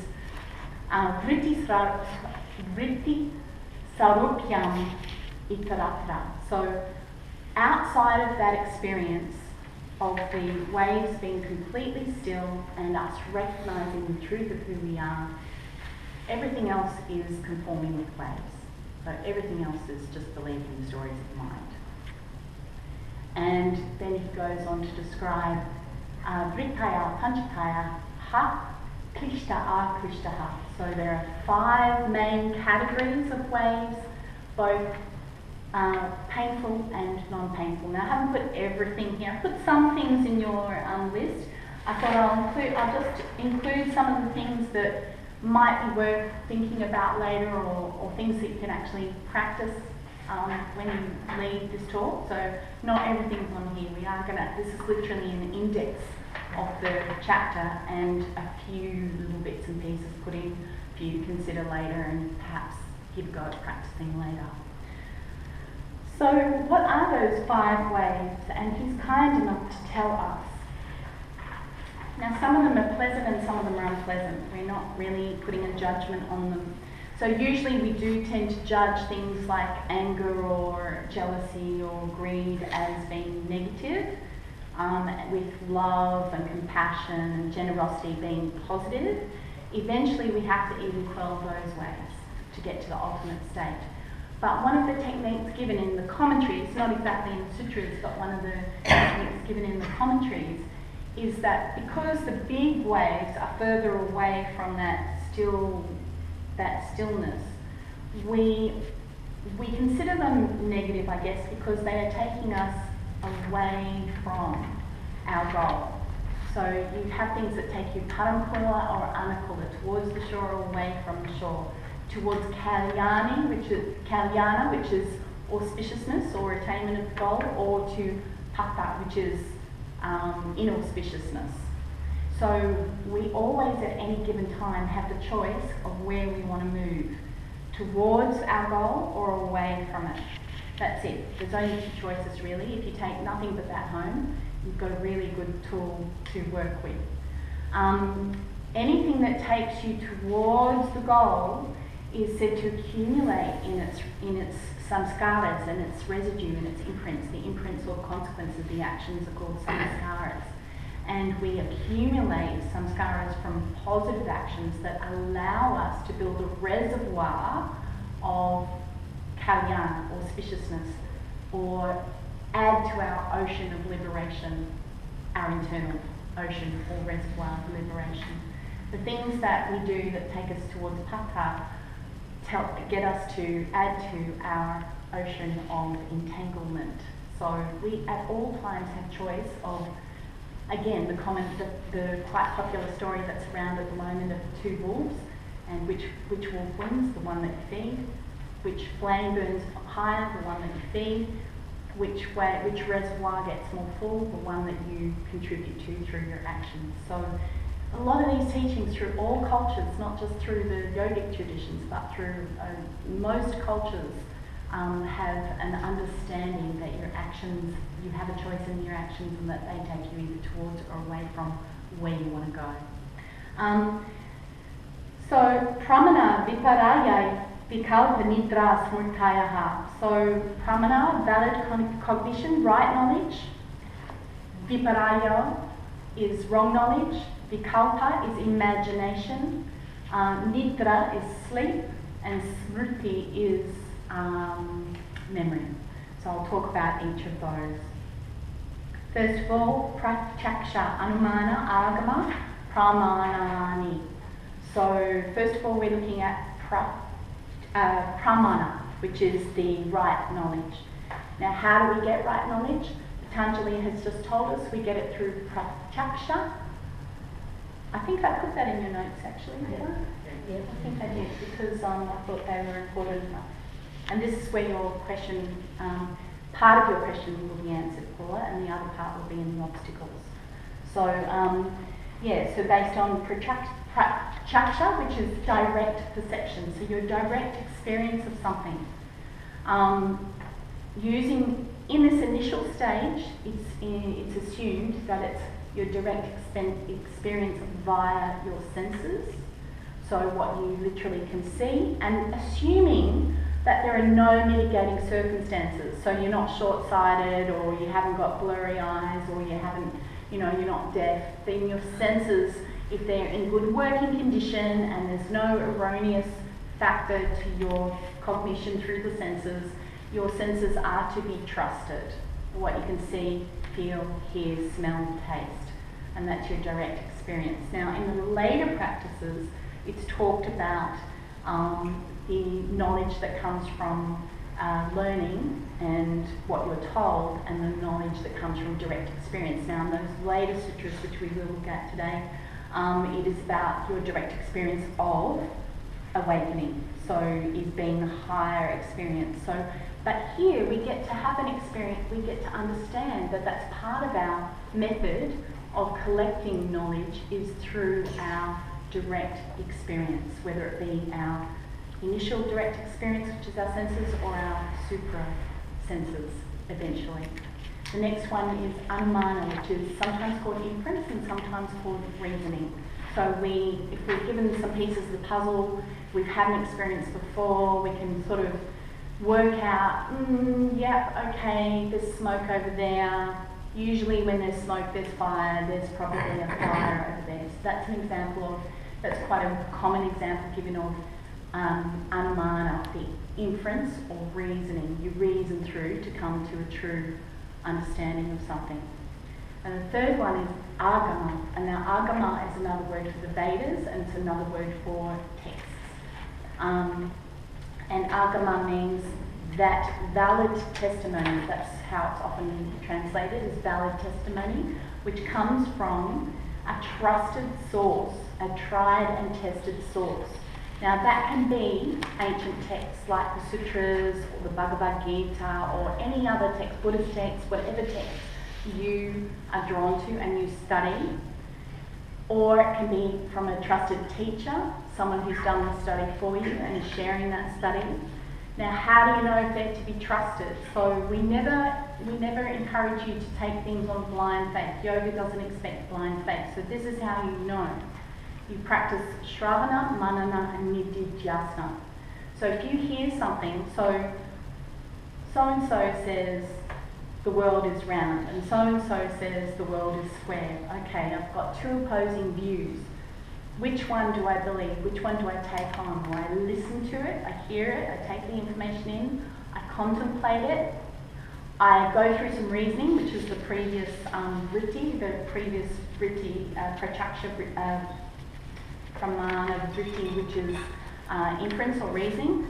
vritti sarupyam itaratra. So outside of that experience of the waves being completely still and us recognising the truth of who we are, everything else is conforming with waves. So everything else is just believing the stories of the mind. And then he goes on to describe Vrittaya, Panchakaya, Ha, Klishta, Klishtaha. So there are 5 main categories of waves, both painful and non-painful. Now I haven't put everything here. I've put some things in your list. I thought I'll just include some of the things that might be worth thinking about later, or things that you can actually practice when you lead this talk. So not everything's on here. This is literally an index of the chapter and a few little bits and pieces put in for you to consider later and perhaps give a go at practicing later. So what are those 5 waves? And he's kind enough to tell us. Now some of them are pleasant and some of them are unpleasant. We're not really putting a judgment on them. So usually we do tend to judge things like anger or jealousy or greed as being negative, with love and compassion and generosity being positive. Eventually we have to even quell those waves to get to the ultimate state. But one of the techniques given in the commentaries, not exactly in the Sutras, but one of the techniques given in the commentaries, is that because the big waves are further away from that stillness, we consider them negative, I guess, because they are taking us away from our goal. So you have things that take you parampula or anakula, towards the shore or away from the shore, towards kalyana, which is auspiciousness or attainment of the goal, or to pata, which is inauspiciousness. So we always at any given time have the choice of where we want to move, towards our goal or away from it. That's it. There's only 2 choices really. If you take nothing but that home, you've got a really good tool to work with. Anything that takes you towards the goal is said to accumulate in its samskaras and its residue and its imprints. The imprints or consequences of the actions are called samskaras. And we accumulate samskaras from positive actions that allow us to build a reservoir of kalyana, auspiciousness, or add to our ocean of liberation, our internal ocean or reservoir of liberation. The things that we do that take us towards pata get us to add to our ocean of entanglement. So we at all times have choice of, again, the quite popular story that's around at the moment of the 2 wolves, and which wolf wins, the one that you feed, which flame burns higher, the one that you feed, which reservoir gets more full, the one that you contribute to through your actions. So a lot of these teachings through all cultures, not just through the yogic traditions, but through most cultures, have an understanding that your actions, you have a choice in your actions, and that they take you either towards or away from where you want to go. So pramana viparaya vikalpa nidra smurtayaha. So pramana, valid cognition, right knowledge. Viparaya is wrong knowledge. Vikalpa is imagination. Nidra is sleep, and smriti is memory. So I'll talk about each of those. First of all, pratyaksha, anumana, agama, pramanani. So first of all, we're looking at pramana, which is the right knowledge. Now, how do we get right knowledge? Patanjali has just told us we get it through pratyaksha. I think I put that in your notes actually, did I? Yeah, I think I did, because I thought they were important enough. And this is where your question, part of your question will be answered, Paula, and the other part will be in the obstacles. So, so based on pratyaksha, which is direct perception, so your direct experience of something. In this initial stage, it's assumed that it's your direct experience via your senses, so what you literally can see, and assuming that there are no mitigating circumstances. So you're not short-sighted, or you haven't got blurry eyes, or you haven't, you're not deaf. Then your senses, if they're in good working condition and there's no erroneous factor to your cognition through the senses, your senses are to be trusted. what you can see, feel, hear, smell, taste, and that's your direct experience. Now, in the later practices, it's talked about the knowledge that comes from learning and what you're told, and the knowledge that comes from direct experience. Now, in those later sutras, which we will look at today, it is about your direct experience of awakening. So, is being the higher experience. So, but here we get to have an experience. We get to understand that that's part of our method of collecting knowledge is through our direct experience, whether it be our initial direct experience, which is our senses, or our supra senses eventually. The next one is anumana, which is sometimes called inference and sometimes called reasoning. So if we're given some pieces of the puzzle, we've had an experience before, we can sort of work out, yeah, okay, there's smoke over there. Usually when there's smoke, there's fire. There's probably a fire over there. So that's an example of, that's quite a common example given of anumana, the inference or reasoning. You reason through to come to a true understanding of something. And the third one is agama. And now agama is another word for the Vedas, and it's another word for texts. And agama means that valid testimony. That's how it's often translated, as valid testimony, which comes from a trusted source, a tried and tested source. Now that can be ancient texts like the Sutras or the Bhagavad Gita or any other text, Buddhist text, whatever text you are drawn to and you study. Or it can be from a trusted teacher, someone who's done the study for you and is sharing that study. Now, how do you know if they're to be trusted? So we never encourage you to take things on blind faith. Yoga doesn't expect blind faith. So this is how you know. You practice Shravana, Manana, and Nididhyasana. So if you hear something, so-and-so says the world is round, and so-and-so says the world is square. Okay, I've got two opposing views. Which one do I believe? Which one do I take on? Do I listen to it? I hear it? I take the information in? I contemplate it? I go through some reasoning, which is the previous vritti, prachaksha pramana vritti, which is inference or reasoning.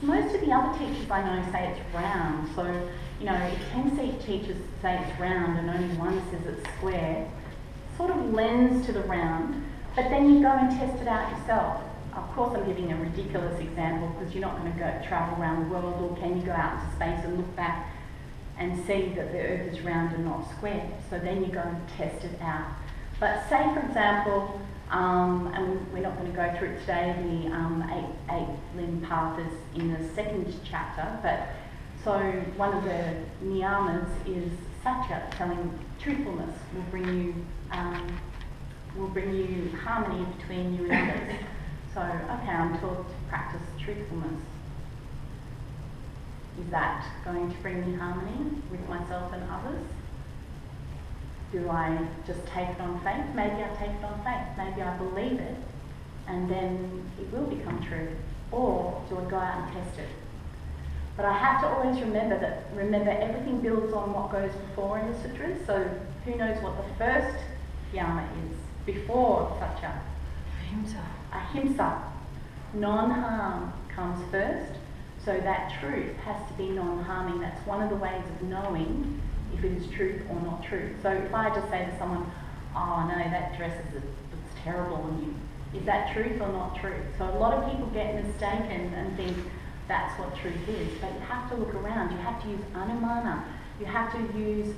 Most of the other teachers I know say it's round. So, if 10 teachers say it's round and only one says it's square, sort of lends to the round, but then you go and test it out yourself. Of course I'm giving a ridiculous example because you're not going to go travel around the world, or can you go out into space and look back and see that the earth is round and not square? So then you go and test it out. But say for example, and we're not going to go through it today, the eight limb path is in the second chapter, but so one of the niyamas is satya, telling truthfulness will bring you harmony between you and others. So, okay, I'm taught to practice truthfulness. Is that going to bring me harmony with myself and others? Do I just take it on faith? Maybe I take it on faith. Maybe I believe it, and then it will become true. Or do I go out and test it? But I have to always remember everything builds on what goes before in the sutras. So who knows what the first yama is before satya? Ahimsa. Non-harm comes first. So that truth has to be non-harming. That's one of the ways of knowing if it is truth or not truth. So if I just say to someone, oh no, that dress looks terrible on you, is that truth or not truth? So a lot of people get mistaken and think that's what truth is, but you have to look around. You have to use anumana. You have to use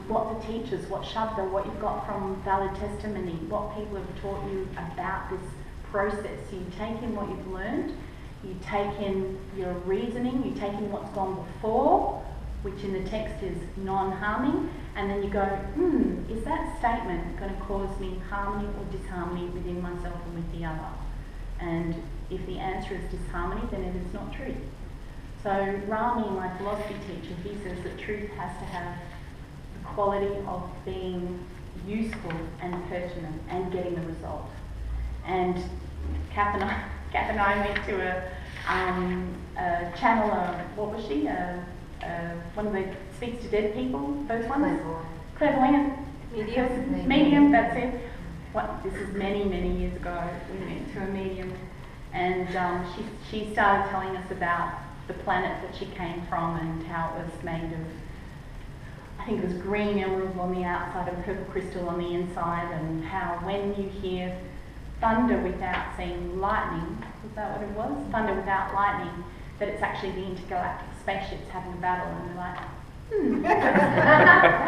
what the teachers, what shabda, what you've got from valid testimony, what people have taught you about this process. So you take in what you've learned, you take in your reasoning, you take in what's gone before, which in the text is non-harming, and then you go, is that statement going to cause me harmony or disharmony within myself and with the other? And if the answer is disharmony, then it is not truth. So Rami, my philosophy teacher, he says that truth has to have the quality of being useful and pertinent and getting the result. And Kath and I went to a channeler, what was she? A one of the speaks to dead people, those ones. Clairvoyant. Clairvoyant. Medium, that's it. This is many, many years ago. We went to a medium, and she started telling us about the planet that she came from and how it was made of, I think it was green emerald on the outside and purple crystal on the inside, and how when you hear thunder without seeing lightning, was that what it was? Thunder without lightning, that it's actually the intergalactic spaceships having a battle, and we're like,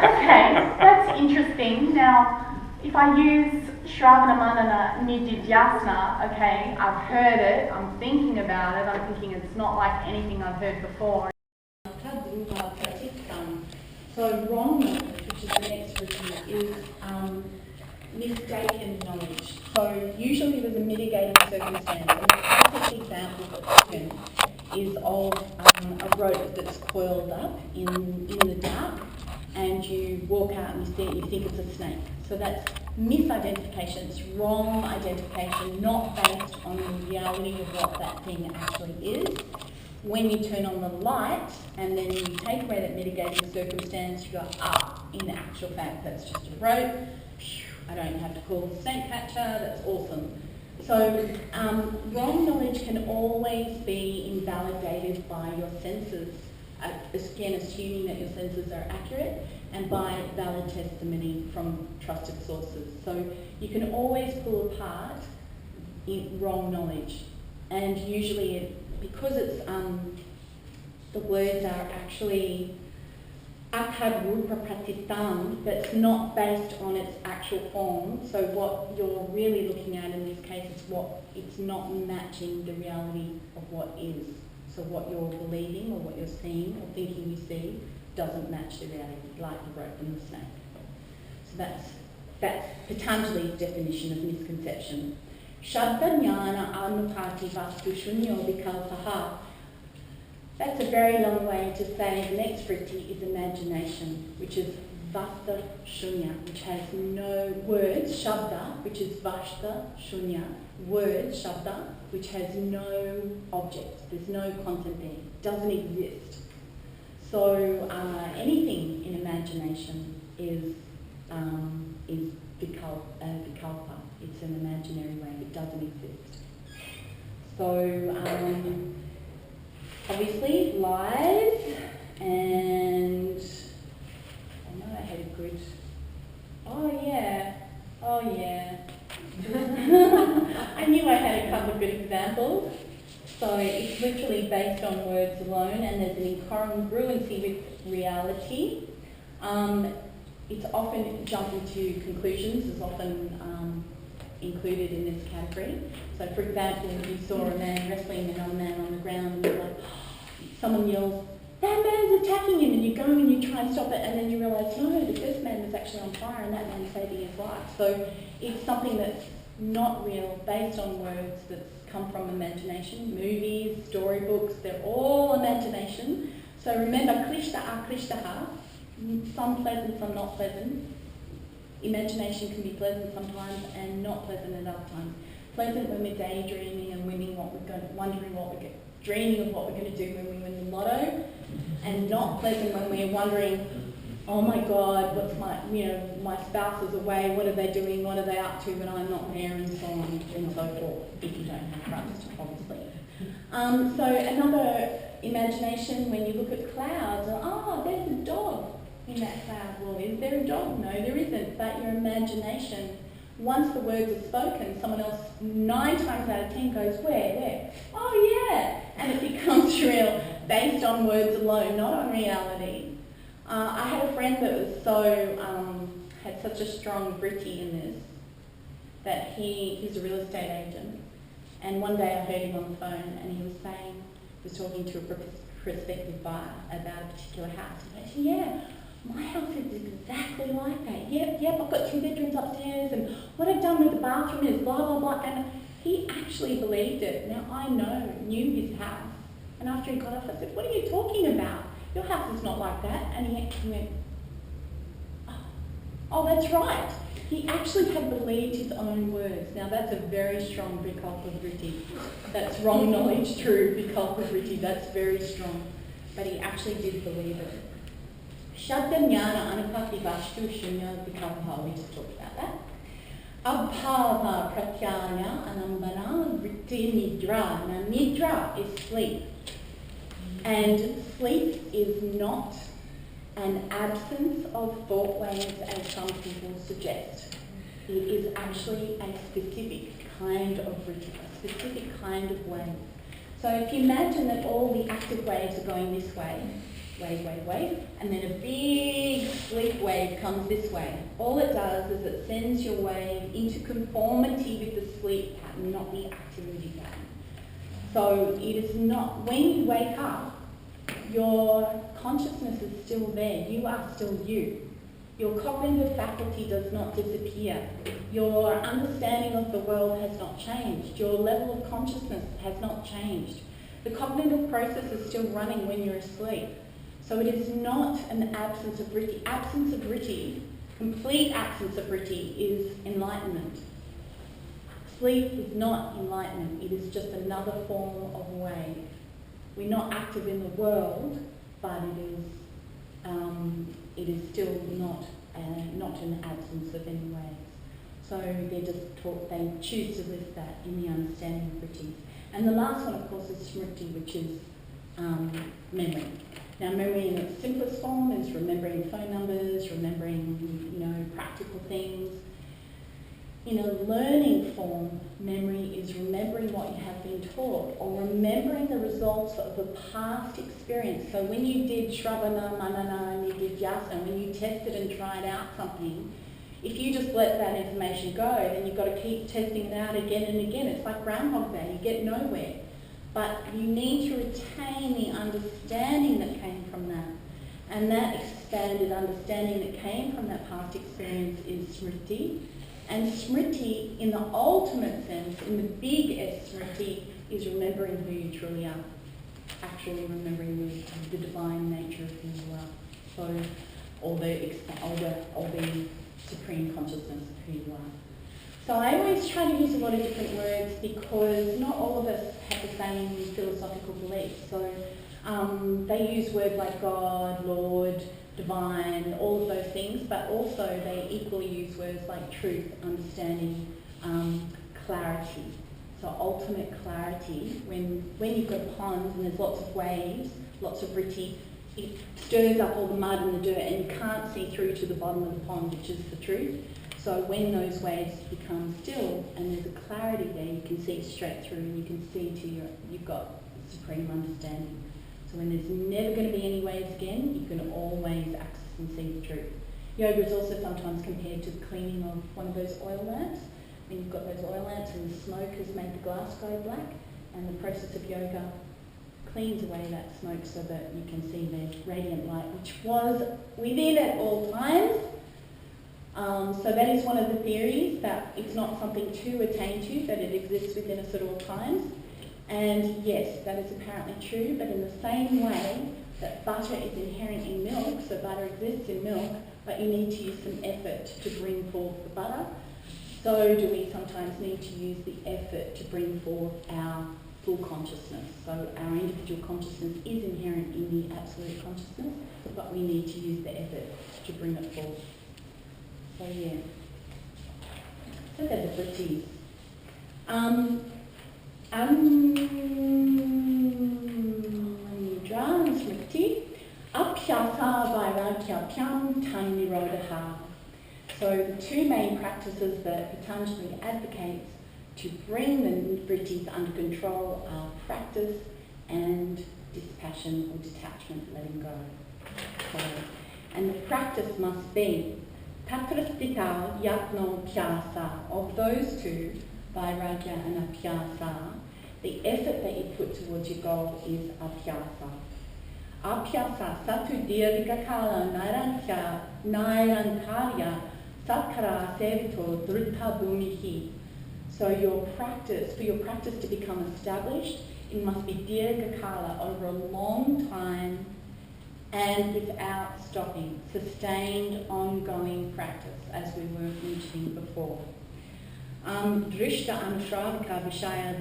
okay, that's interesting. Now, if I use Shravana Manana Nididhyasana, okay, I've heard it, I'm thinking about it, I'm thinking it's not like anything I've heard before. So wrong knowledge, which is the next review, is mistaken knowledge. So usually there's a mitigating circumstance. And the classic example that's given is of a rope that's coiled up in the dark, and you walk out and you think it's a snake. So that's misidentification, it's wrong identification, not based on the reality of what that thing actually is. When you turn on the light and then you take away that mitigating circumstance, you go, in actual fact, that's just a rope. I don't have to call the snake catcher, that's awesome. So wrong knowledge can always be invalidated by your senses, again assuming that your senses are accurate, and by valid testimony from trusted sources. So you can always pull apart wrong knowledge, and usually because it's the words are actually akad rupa pratitang, that's not based on its actual form. So what you're really looking at in this case is it's not matching the reality of what is. So what you're believing or what you're seeing or thinking you see doesn't match the reality, like the rope and the snake. So that's Patanjali's definition of misconception. Shabda jnana anupati vastu shunyo vikalpaha. That's a very long way to say the next vritti is imagination, which is vasta shunya, which has no words, shabda, which is vasta shunya, words, shabda, which has no object, there's no content there, doesn't exist. So anything in imagination is vikalpa. It's an imaginary way, it doesn't exist. So obviously lies, and I know I had a good, oh yeah. I knew I had a couple of good examples. So it's literally based on words alone, and there's an incongruency with reality. It's often jumping to conclusions is often included in this category. So for example, if you saw a man wrestling another man on the ground, and you're like, someone yells, that man's attacking him, and you go and you try and stop it, and then you realise, no, the first man was actually on fire and that man's saving his life. So it's something that's not real, based on words that come from imagination. Movies, storybooks, they're all imagination. So remember, klishta aklishtaha, some pleasant, some not pleasant. Imagination can be pleasant sometimes and not pleasant at other times. Pleasant when we're daydreaming and dreaming of what we're going to do when we win the lotto, and not pleasant when we're wondering, oh my God, what's my spouse is away, what are they doing, what are they up to when I'm not there, and so on and so forth, if you don't have trust, obviously. So another imagination, when you look at clouds, there's a dog in that cloud. Well, is there a dog? No, there isn't. But your imagination, once the words are spoken, someone else 9 times out of 10 goes, where? Oh yeah! And it becomes real, based on words alone, not on reality. I had a friend that was had such a strong vritti in this, that he's a real estate agent, and one day I heard him on the phone, and he was talking to a prospective buyer about a particular house. And he said, yeah, my house is exactly like that. Yep, I've got 2 bedrooms upstairs, and what I've done with the bathroom is blah, blah, blah. And he actually believed it. Now, I knew his house. And after he got off, I said, what are you talking about? Your house is not like that. And he went, oh, that's right. He actually had believed his own words. Now, that's a very strong vikalpa vritti. That's wrong knowledge, true vikalpa vritti. That's very strong. but he actually did believe it. Shabdanyana anupati vashtu shunya vikabha, we just talked about that. Abhava pratyaya anambana vritti nidra. Now nidra is sleep. And sleep is not an absence of thought waves as some people suggest. It is actually a specific kind of vritti, a specific kind of wave. So if you imagine that all the active waves are going this way, wave, wave, wave, and then a big sleep wave comes this way. All it does is it sends your wave into conformity with the sleep pattern, not the activity pattern. So it is not, when you wake up, your consciousness is still there. You are still you. Your cognitive faculty does not disappear. Your understanding of the world has not changed. Your level of consciousness has not changed. The cognitive process is still running when you're asleep. So it is not an absence of vritti. Absence of vritti, complete absence of vritti, is enlightenment. Sleep is not enlightenment. It is just another form of wave. We're not active in the world, but it is still not an absence of any waves. So they choose to list that in the understanding of vritti. And the last one, of course, is smriti, which is memory. Now, memory in its simplest form is remembering phone numbers, remembering, practical things. In a learning form, memory is remembering what you have been taught, or remembering the results of a past experience. So when you did Shravana, Manana, and you did Yasana, when you tested and tried out something, if you just let that information go, then you've got to keep testing it out again and again. It's like Groundhog Day, you get nowhere. But you need to retain the understanding that came from that. And that expanded understanding that came from that past experience is smriti. And smriti, in the ultimate sense, in the big S smriti, is remembering who you truly are. Actually remembering the divine nature of who you are. So, or the supreme consciousness of who you are. So I always try to use a lot of different words because not all of us have the same philosophical beliefs. So they use words like God, Lord, divine, all of those things, but also they equally use words like truth, understanding, clarity. So ultimate clarity, when you've got a pond and there's lots of waves, lots of vritti, it stirs up all the mud and the dirt and you can't see through to the bottom of the pond, which is the truth. So when those waves become still and there's a clarity there, you can see straight through and you can see you've got supreme understanding. So when there's never going to be any waves again, you can always access and see the truth. Yoga is also sometimes compared to the cleaning of one of those oil lamps. When you've got those oil lamps and the smoke has made the glass go black, and the process of yoga cleans away that smoke so that you can see there's radiant light, which was within at all times. So that is one of the theories, that it's not something to attain to, that it exists within us at all times. And yes, that is apparently true, but in the same way that butter is inherent in milk, so butter exists in milk, but you need to use some effort to bring forth the butter, so do we sometimes need to use the effort to bring forth our full consciousness. So our individual consciousness is inherent in the absolute consciousness, but we need to use the effort to bring it forth. So yeah. So they're the vrittis. Nidra and smriti. Apyasa vairagya pyam tan nirodha. So the two main practices that Patanjali advocates to bring the vrittis under control are practice and dispassion or detachment, letting go. So, and the practice must be tatrastita yatno pyasa. Of those two, vairagya and apyasa, the effort that you put towards your goal is apyasa. Apyasa satu dirghakala nairankarya satkara sevito drita bhumihi. So for your practice to become established, it must be dirghakala, over a long time and without stopping, sustained ongoing practice, as we were mentioning before. Drishta Anusravika Vishaya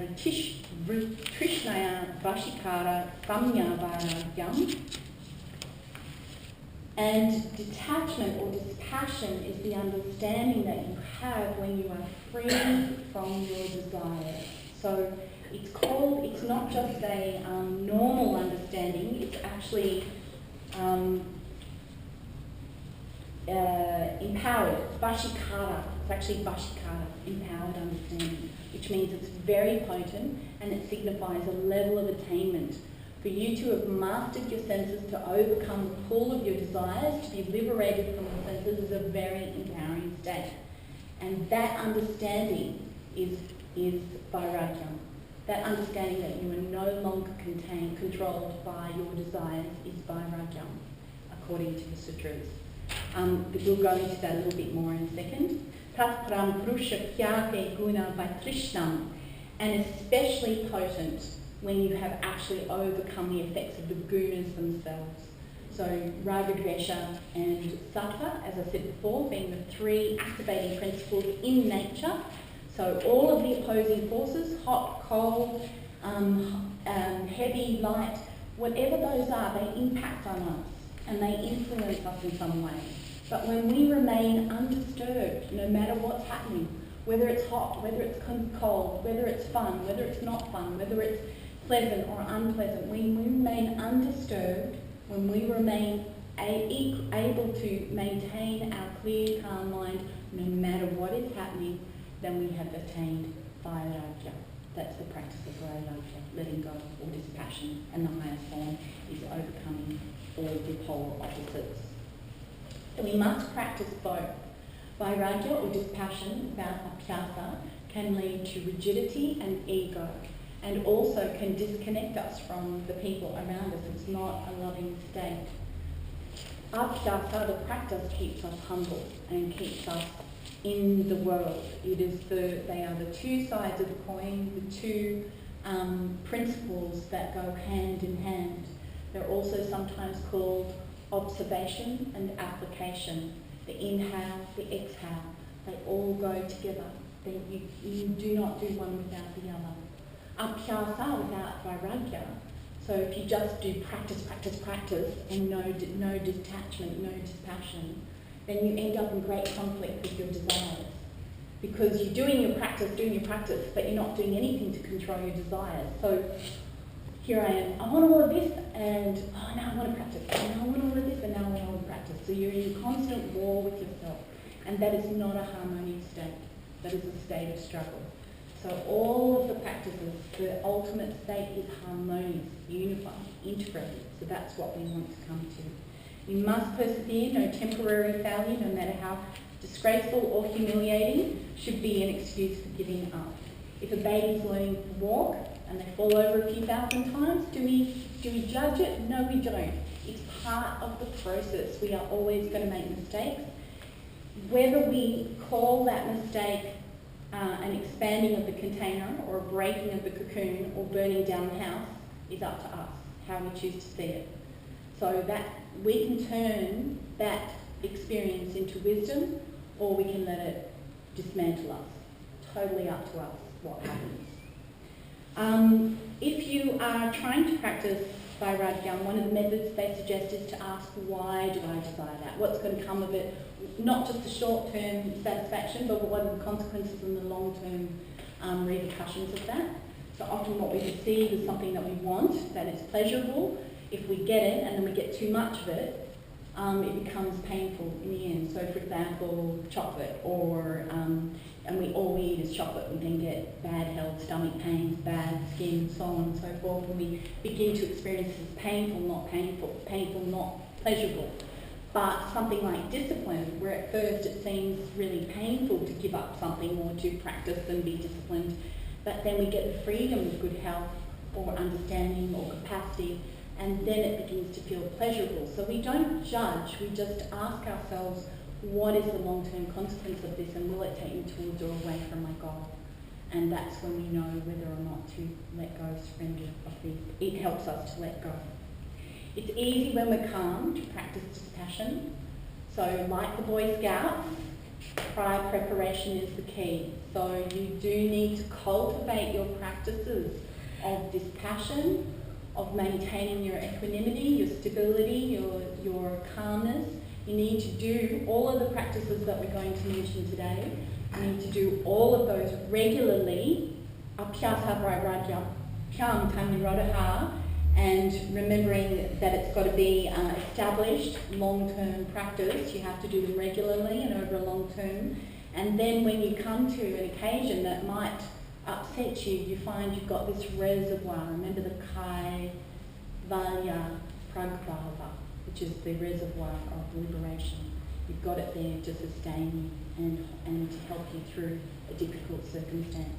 Trishnaya Vashikara Samya Vairagyam. And detachment or dispassion is the understanding that you have when you are free from your desire. So it's not just a normal understanding, it's actually empowered. Vashikara, it's actually Vashikara, empowered understanding, which means it's very potent and it signifies a level of attainment. For you to have mastered your senses, to overcome the pull of your desires, to be liberated from the senses is a very empowering state. And that understanding is vairagyam. That understanding that you are no longer controlled by your desires is vairagyam, according to the Sutras. We'll go into that a little bit more in a second. Tat param prusha kyate guna vaitrishnam, and especially potent when you have actually overcome the effects of the gunas themselves. So raga, dvesha and sattva, as I said before, being the three activating principles in nature. So all of the opposing forces, hot, cold, heavy, light, whatever those are, they impact on us and they influence us in some way. But when we remain undisturbed, no matter what's happening, whether it's hot, whether it's cold, whether it's fun, whether it's not fun, whether it's pleasant or unpleasant, when we remain undisturbed, when we remain able to maintain our clear, calm mind, no matter what is happening, then we have attained vairagya. That's the practice of vairagya, letting go or dispassion, and the highest form is overcoming all the polar opposites. So we must practice both. Vairagya or dispassion, without abhyasa, can lead to rigidity and ego, and also can disconnect us from the people around us. It's not a loving state. Abhyasa, the practice, keeps us humble and keeps us in the world. They are the two sides of the coin, the two principles that go hand in hand. They're also sometimes called observation and application. The inhale, the exhale, they all go together. You do not do one without the other. Abhyasa without vairagya. So if you just do practice, and no detachment, no dispassion, then you end up in great conflict with your desires. Because you're doing your practice, but you're not doing anything to control your desires. So here I am, I want all of this, and now I want to practice, and now I want all of this, and now I want to practice. So you're in constant war with yourself, and that is not a harmonious state. That is a state of struggle. So all of the practices, the ultimate state is harmonious, unified, integrated. So that's what we want to come to. You must persevere. No temporary failure, no matter how disgraceful or humiliating, should be an excuse for giving up. If a baby's learning to walk and they fall over a few thousand times, do we judge it? No, we don't. It's part of the process. We are always going to make mistakes. Whether we call that mistake an expanding of the container or a breaking of the cocoon or burning down the house is up to us, how we choose to see it. So that we can turn that experience into wisdom, or we can let it dismantle us. Totally up to us what happens. If you are trying to practice vairagya, one of the methods they suggest is to ask, why do I desire that? What's going to come of it? Not just the short-term satisfaction, but what are the consequences and the long-term repercussions of that? So often what we perceive is something that we want, that is pleasurable. If we get it and then we get too much of it, it becomes painful in the end. So for example, chocolate, or and all we eat is chocolate, we then get bad health, stomach pains, bad skin, so on and so forth, and we begin to experience this painful, not pleasurable. But something like discipline, where at first it seems really painful to give up something or to practice and be disciplined, but then we get the freedom of good health or understanding or capacity, and then it begins to feel pleasurable. So we don't judge, we just ask ourselves, what is the long-term consequence of this, and will it take me towards or away from my goal? And that's when we know whether or not to let go, surrender of these. It helps us to let go. It's easy when we're calm to practice dispassion. So like the Boy Scouts, prior preparation is the key. So you do need to cultivate your practices of dispassion, of maintaining your equanimity, your stability, your calmness. You need to do all of the practices that we're going to mention today. You need to do all of those regularly, abhyasa vairagya, pyam tam nirodha, and remembering that it's got to be established long-term practice. You have to do them regularly and over a long term. And then when you come to an occasion that might upset you, you find you've got this reservoir. Remember the Kai Valya Pragbhava, which is the reservoir of liberation. You've got it there to sustain you and to help you through a difficult circumstance.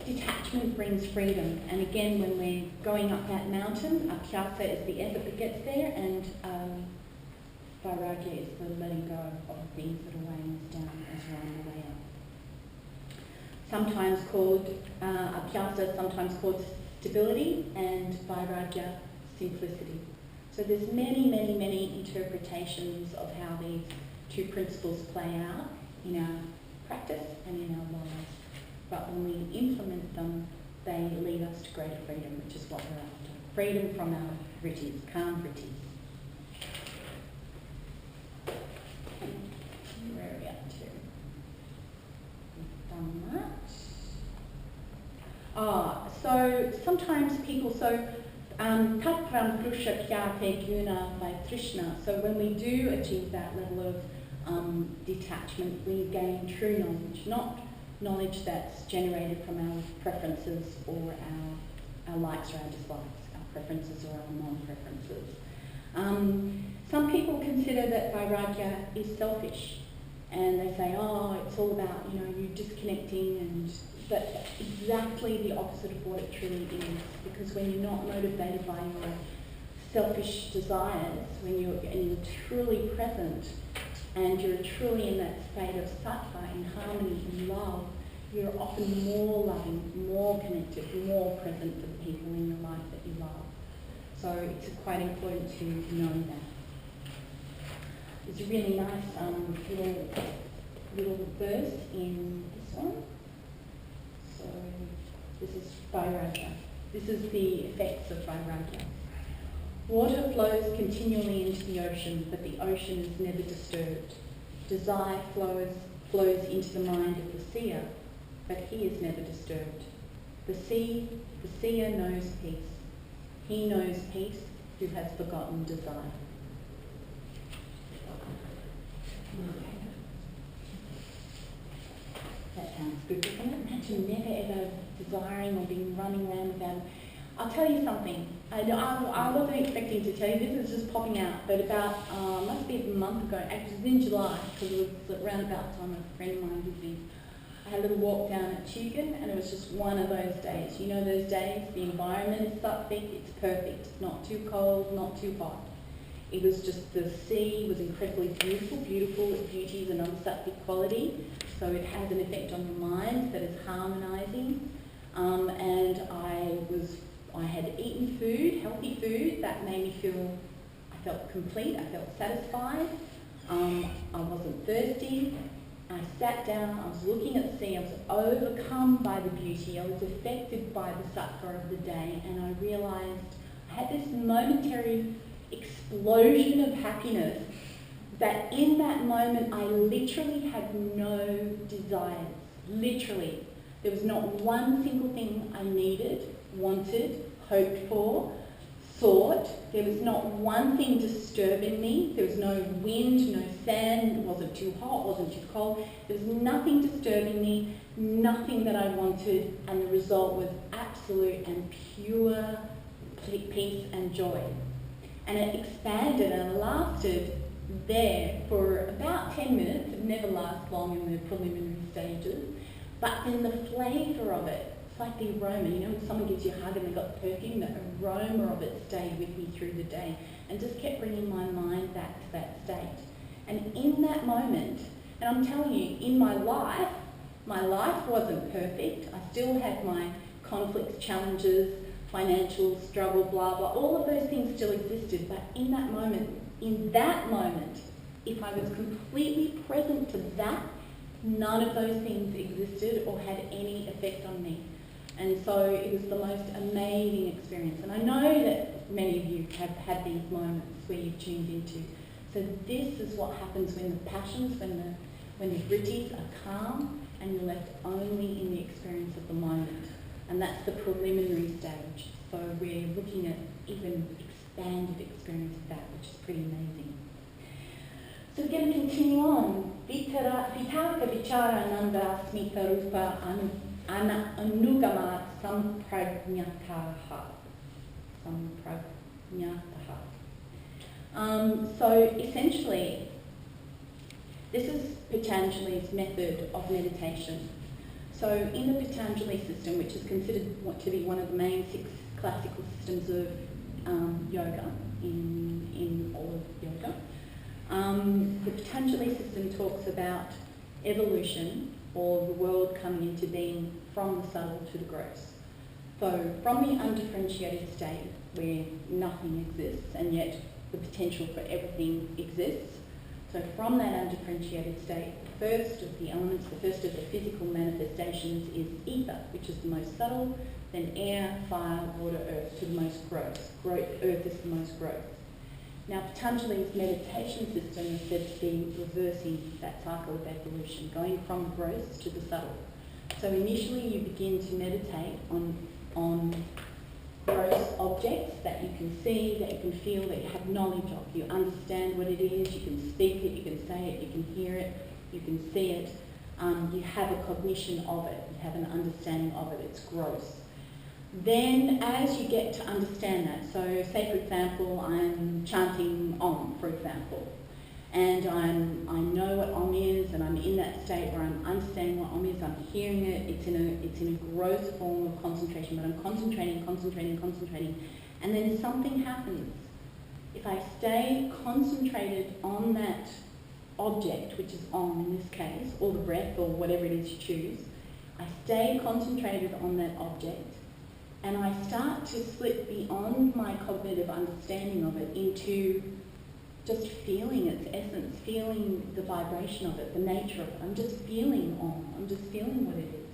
Detachment brings freedom, and again, when we're going up that mountain, abhyasa is the effort that gets there, and vairagya is the letting go of things that are weighing us down as we're on the way up. Sometimes called abhyasa, sometimes called stability, and vairagya, simplicity. So there's many interpretations of how these two principles play out in our practice and in our lives. But when we implement them, they lead us to greater freedom, which is what we're after. Freedom from our vrittis, calm vrittis. Where are we up to? We've done that. So sometimes people, tatram krusha kyate guna by Trishna. So when we do achieve that level of detachment, we gain true knowledge, not knowledge that's generated from our preferences or our likes or our dislikes, our preferences or our non-preferences. Some people consider that vairagya is selfish, and they say, oh, it's all about, you disconnecting, but exactly the opposite of what it truly is. Because when you're not motivated by your selfish desires, when you're truly present, and you're truly in that state of sattva, in harmony, in love, you're often more loving, more connected, more present for the people in your life that you love. So it's quite important to know that. There's a really nice little verse in this one. So this is vairagya. This is the effects of vairagya. Water flows continually into the ocean, but the ocean is never disturbed. Desire flows into the mind of the seer, but he is never disturbed. The seer knows peace. He knows peace who has forgotten desire. That sounds good, doesn't it? Imagine never ever desiring or being running around without. I'll tell you something. I wasn't expecting to tell you this. It's just popping out. But about, must be a month ago, actually it was in July, because it was around about the time a friend of mine with me. I had a little walk down at Tugun, and it was just one of those days. You know those days, the environment is sattvic, it's perfect. It's not too cold, not too hot. It was just, the sea was incredibly beautiful. Beauty is another sattvic quality. So it has an effect on your mind that is harmonizing. And I had eaten food, healthy food, that made me feel, I felt complete, I felt satisfied, I wasn't thirsty. I sat down, I was looking at the sea, I was overcome by the beauty, I was affected by the sattva of the day, and I realised I had this momentary explosion of happiness that in that moment I literally had no desires, literally. There was not one single thing I needed, wanted, hoped for, thought. There was not one thing disturbing me. There was no wind, no sand. It wasn't too hot, wasn't too cold. There was nothing disturbing me, nothing that I wanted, and the result was absolute and pure peace and joy. And it expanded and lasted there for about 10 minutes. It never lasts long in the preliminary stages. But then the flavour of it, it's like the aroma, when someone gives you a hug and they've got perfume, the aroma of it stayed with me through the day and just kept bringing my mind back to that state. And in that moment, and I'm telling you, in my life wasn't perfect. I still had my conflicts, challenges, financial struggle, blah, blah, all of those things still existed. But in that moment, if I was completely present to that, none of those things existed or had any effect on me. And so it was the most amazing experience. And I know that many of you have had these moments where you've tuned into. So this is what happens when the passions, when the vrittis are calm and you're left only in the experience of the moment. And that's the preliminary stage. So we're looking at even expanded experience of that, which is pretty amazing. So we're going to continue on. Vitarka vichara ananda smita rupa anugama samprajñataha. So essentially, this is Patanjali's method of meditation. So in the Patanjali system, which is considered to be one of the main 6 classical systems of yoga, in all of yoga, the Patanjali system talks about evolution, or the world coming into being from the subtle to the gross. So from the undifferentiated state, where nothing exists, and yet the potential for everything exists. So from that undifferentiated state, the first of the elements, the first of the physical manifestations is ether, which is the most subtle, then air, fire, water, earth, to the most gross. Earth is the most gross. Now Patanjali's meditation system is said to be reversing that cycle of evolution, going from gross to the subtle. So initially you begin to meditate on gross objects that you can see, that you can feel, that you have knowledge of. You understand what it is, you can speak it, you can say it, you can hear it, you can see it. You have a cognition of it, you have an understanding of it, it's gross. Then as you get to understand that, so say for example I'm chanting Om, for example, and I know what Om is, and I'm in that state where I'm understanding what Om is, I'm hearing it, it's in a gross form of concentration, but I'm concentrating, and then something happens. If I stay concentrated on that object, which is Om in this case, or the breath, or whatever it is you choose, I stay concentrated on that object, and I start to slip beyond my cognitive understanding of it into just feeling its essence, feeling the vibration of it, the nature of it. I'm just feeling Om, I'm just feeling what it is.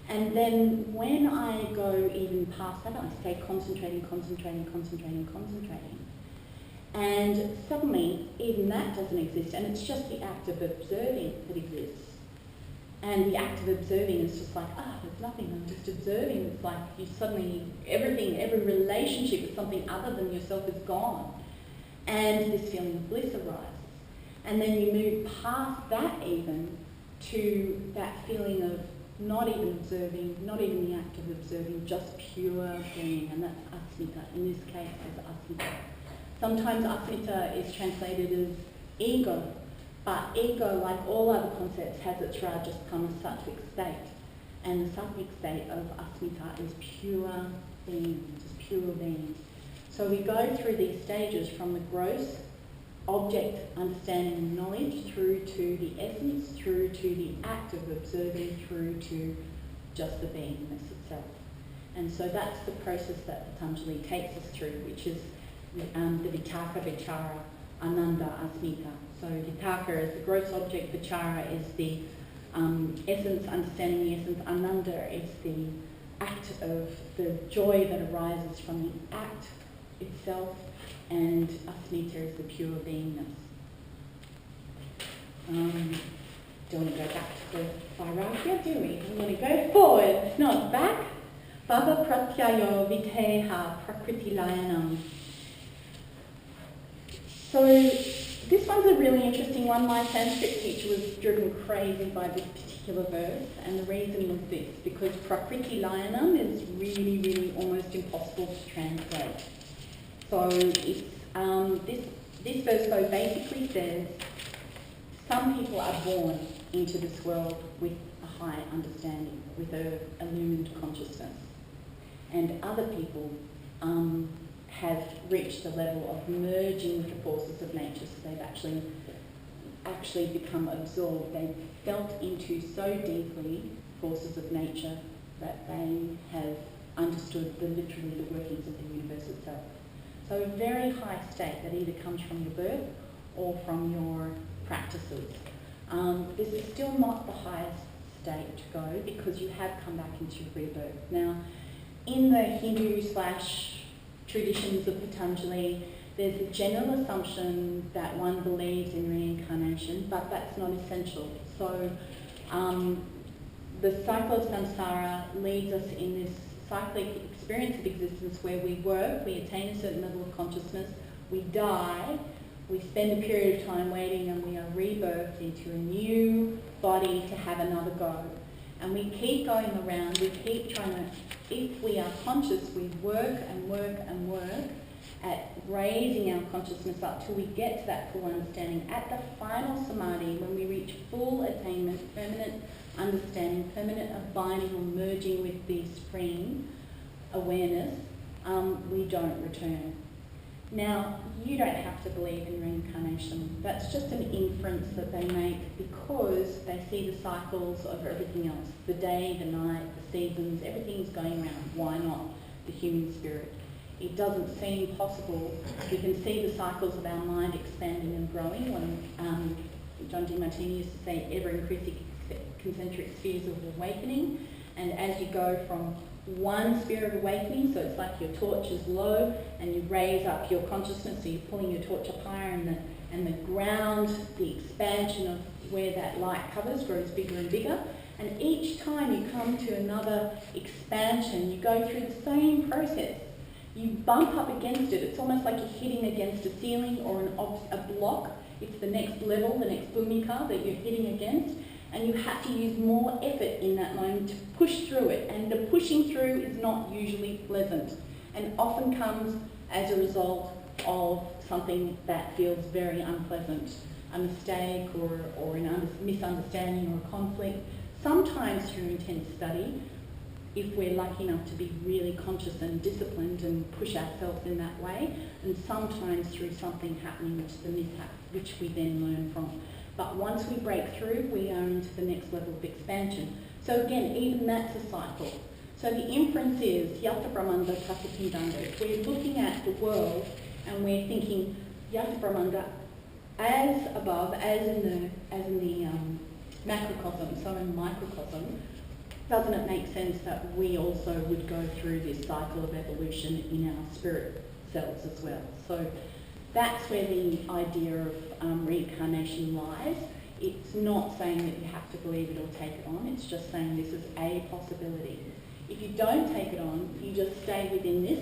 And then when I go even past that, I stay concentrating. And suddenly, even that doesn't exist, and it's just the act of observing that exists. And the act of observing is just like, there's nothing, I'm just observing. It's like you suddenly, every relationship with something other than yourself is gone. And this feeling of bliss arises. And then you move past that even to that feeling of not even observing, not even the act of observing, just pure being, and that's asmita. In this case, it's asmita. Sometimes asmita is translated as ego, but ego, like all other concepts, has its rajas kama sattvic state. And the sattvic state of asmita is pure being, just pure being. So we go through these stages from the gross object understanding and knowledge through to the essence, through to the act of observing, through to just the beingness itself. And so that's the process that Patanjali takes us through, which is the vitarka vichara ananda asmita. So vitarka is the gross object, vichara is the essence, understanding the essence, ananda is the act of the joy that arises from the act itself, and asmita is the pure beingness. Don't want to go back to the vairagya, do we? We want to go forward, not back. Bhava pratyayo viteha prakriti layanam. So this one's a really interesting one. My Sanskrit teacher was driven crazy by this particular verse, and the reason was this, because prakriti layanam is really, really almost impossible to translate. So it's, this verse though basically says some people are born into this world with a high understanding, with a illumined consciousness, and other people have reached the level of merging with the forces of nature, so they've actually become absorbed. They've felt into so deeply forces of nature that they have understood literally the workings of the universe itself. So a very high state that either comes from your birth or from your practices. This is still not the highest state to go because you have come back into rebirth. Now, in the Hindu/traditions of Patanjali, there's a general assumption that one believes in reincarnation, but that's not essential. So the cycle of samsara leads us in this cyclic experience of existence where we work, we attain a certain level of consciousness, we die, we spend a period of time waiting, and we are rebirthed into a new body to have another go. And we keep going around, we keep trying to, if we are conscious, we work and work and work at raising our consciousness up till we get to that full understanding. At the final Samadhi, when we reach full attainment, permanent understanding, permanent abiding or merging with the Supreme awareness, we don't return. Now, you don't have to believe in reincarnation. That's just an inference that they make because they see the cycles of everything else. The day, the night, the seasons, everything's going around. Why not the human spirit? It doesn't seem possible. We can see the cycles of our mind expanding and growing. When John D. Martini used to say ever-increasing concentric spheres of awakening. And as you go from one sphere of awakening, so it's like your torch is low and you raise up your consciousness, so you're pulling your torch up higher, and the ground, the expansion of where that light covers grows bigger and bigger. And each time you come to another expansion, you go through the same process. You bump up against it. It's almost like you're hitting against a ceiling or a block. It's the next level, the next bhumika that you're hitting against. And you have to use more effort in that moment to push through it. And the pushing through is not usually pleasant and often comes as a result of something that feels very unpleasant, a mistake or a misunderstanding or a conflict. Sometimes through intense study, if we're lucky enough to be really conscious and disciplined and push ourselves in that way, and sometimes through something happening which is a mishap, which we then learn from. But once we break through, we are into the next level of expansion. So again, even that's a cycle. So the inference is Yatha Brahmanda Tassa Pindanda. If we're looking at the world and we're thinking Yatha Brahmanda as above, as in the macrocosm, so in microcosm, doesn't it make sense that we also would go through this cycle of evolution in our spirit selves as well? So that's where the idea of reincarnation lies. It's not saying that you have to believe it or take it on, it's just saying this is a possibility. If you don't take it on, you just stay within this